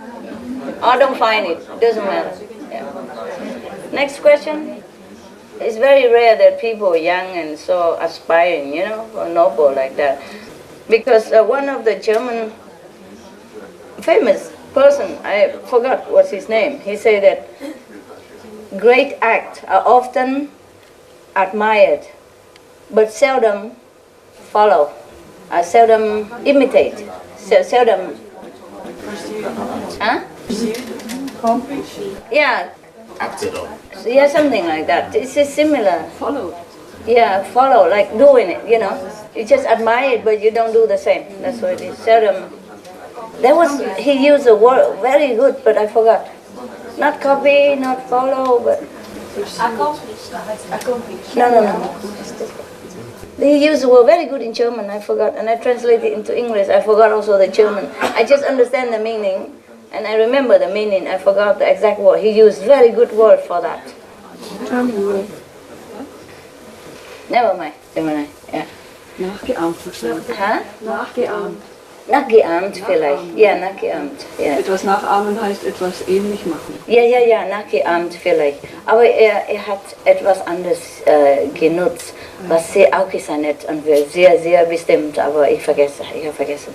Or don't find it, doesn't matter. Yeah. Next question. It's very rare that people young and so aspiring, you know, or noble like that. Because one of the German famous person, I forgot what's his name, he said that great acts are often admired, but seldom follow, seldom imitate, seldom. Huh? Yeah. Acted on. Yeah, something like that. It's just similar. Follow. Yeah, follow, like doing it, you know. You just admire it, but you don't do the same. That's what it is. Seldom. He used a word very good, but I forgot. Not copy, not follow, but... Accomplish. No. He used a word very good in German, I forgot. And I translated it into English. I forgot also the German. I just understand the meaning. And I remember the meaning, I forgot the exact word. He used very good word for that. Never mind. Yeah. Nachgeahmt wahrscheinlich. Huh? Nachgeahmt. Nachgeahmt vielleicht. Ja, nachgeahmt. Ja. Etwas nachahmen heißt etwas ähnlich machen. Ja, nachgeahmt vielleicht. Aber er hat etwas anderes genutzt, was sehr auch ist nett und sehr, sehr bestimmt, aber ich habe vergessen.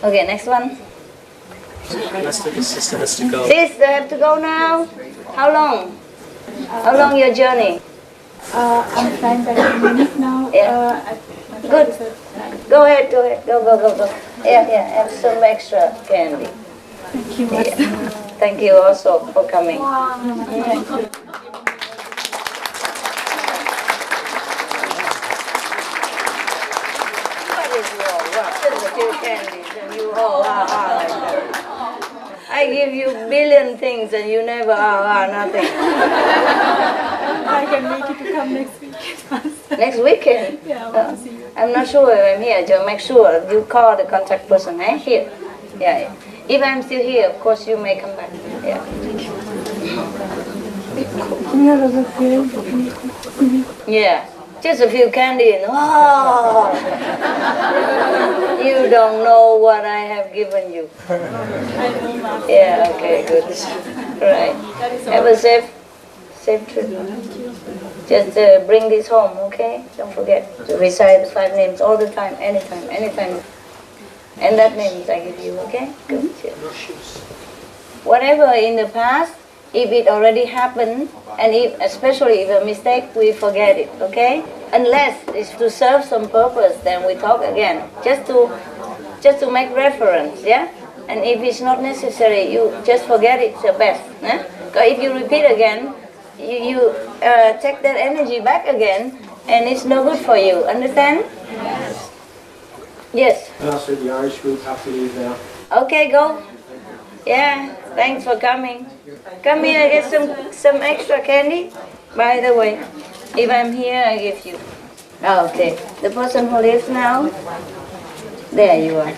Okay, next one. Sister has to go. Sister have to go now? How long? How long your journey? I'm flying back to Munich now. Yeah. Good. Go ahead. Go. Yeah, have some extra candy. Thank you. Yeah. Thank you also for coming. I give you billion things and you never nothing. I can make it to come next weekend. Next weekend? Yeah, I want to see you. I'm not sure if I'm here. Just make sure you call the contact person. Here. Yeah. If I'm still here, of course you may come back. Yeah. Yeah. Just a few candy and you don't know what I have given you. Yeah, okay, good. Right. Have a safe trip. Just bring this home, okay? Don't forget to recite the 5 names all the time, anytime. And that names I give you, okay? Good. Whatever in the past, if it already happened, and especially if a mistake, we forget it, okay? Unless it's to serve some purpose, then we talk again, just to make reference, yeah? And if it's not necessary, you just forget it's the best. Eh? Because if you repeat again, you take that energy back again, and it's no good for you. Understand? Yes. And also the Irish group have to leave now. Okay, go. Yeah, thanks for coming. Come here, get some extra candy. By the way, if I'm here, I give you. Okay, the person who lives now, there you are.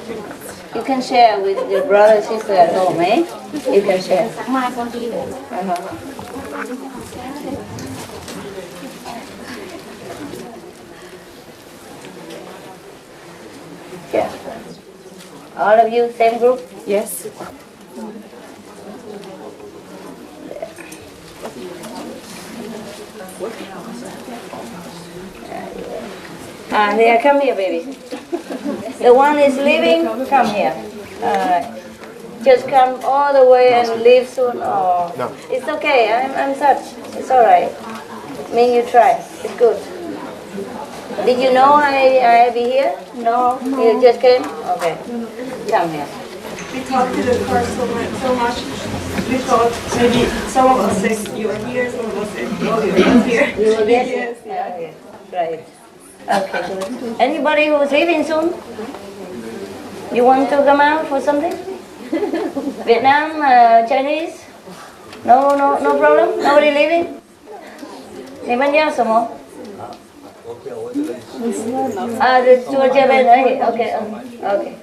You can share with your brother, sister at home, eh? You can share. Yeah. All of you, same group? Yes. There, come here, baby. The one is leaving, come here. Alright. Just come all the way and leave soon. Oh, no. It's okay, I'm touched. It's alright. I mean, you try. It's good. Did you know I'll be here? No. You just came? Okay. Come here. We talked to the car so much. We thought maybe some of us said you were here, some of us said you were here. You were here? Yes. Okay. Right. Okay, good. Anybody who's leaving soon? You want to come out for something? Vietnam, Chinese? No problem? Nobody leaving? Anyone else more? Chua chơi bên đấy. Okay. Okay.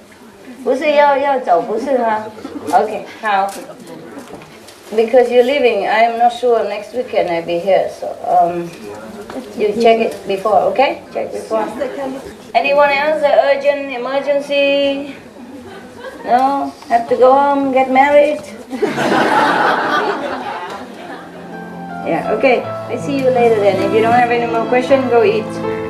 不是要走，不是哈。Okay, how? Because you're leaving, I'm not sure next weekend I'll be here, so you check it before, okay? Check before. Anyone else? Urgent, emergency? No? Have to go home, get married? Yeah, okay. I see you later then. If you don't have any more questions, go eat.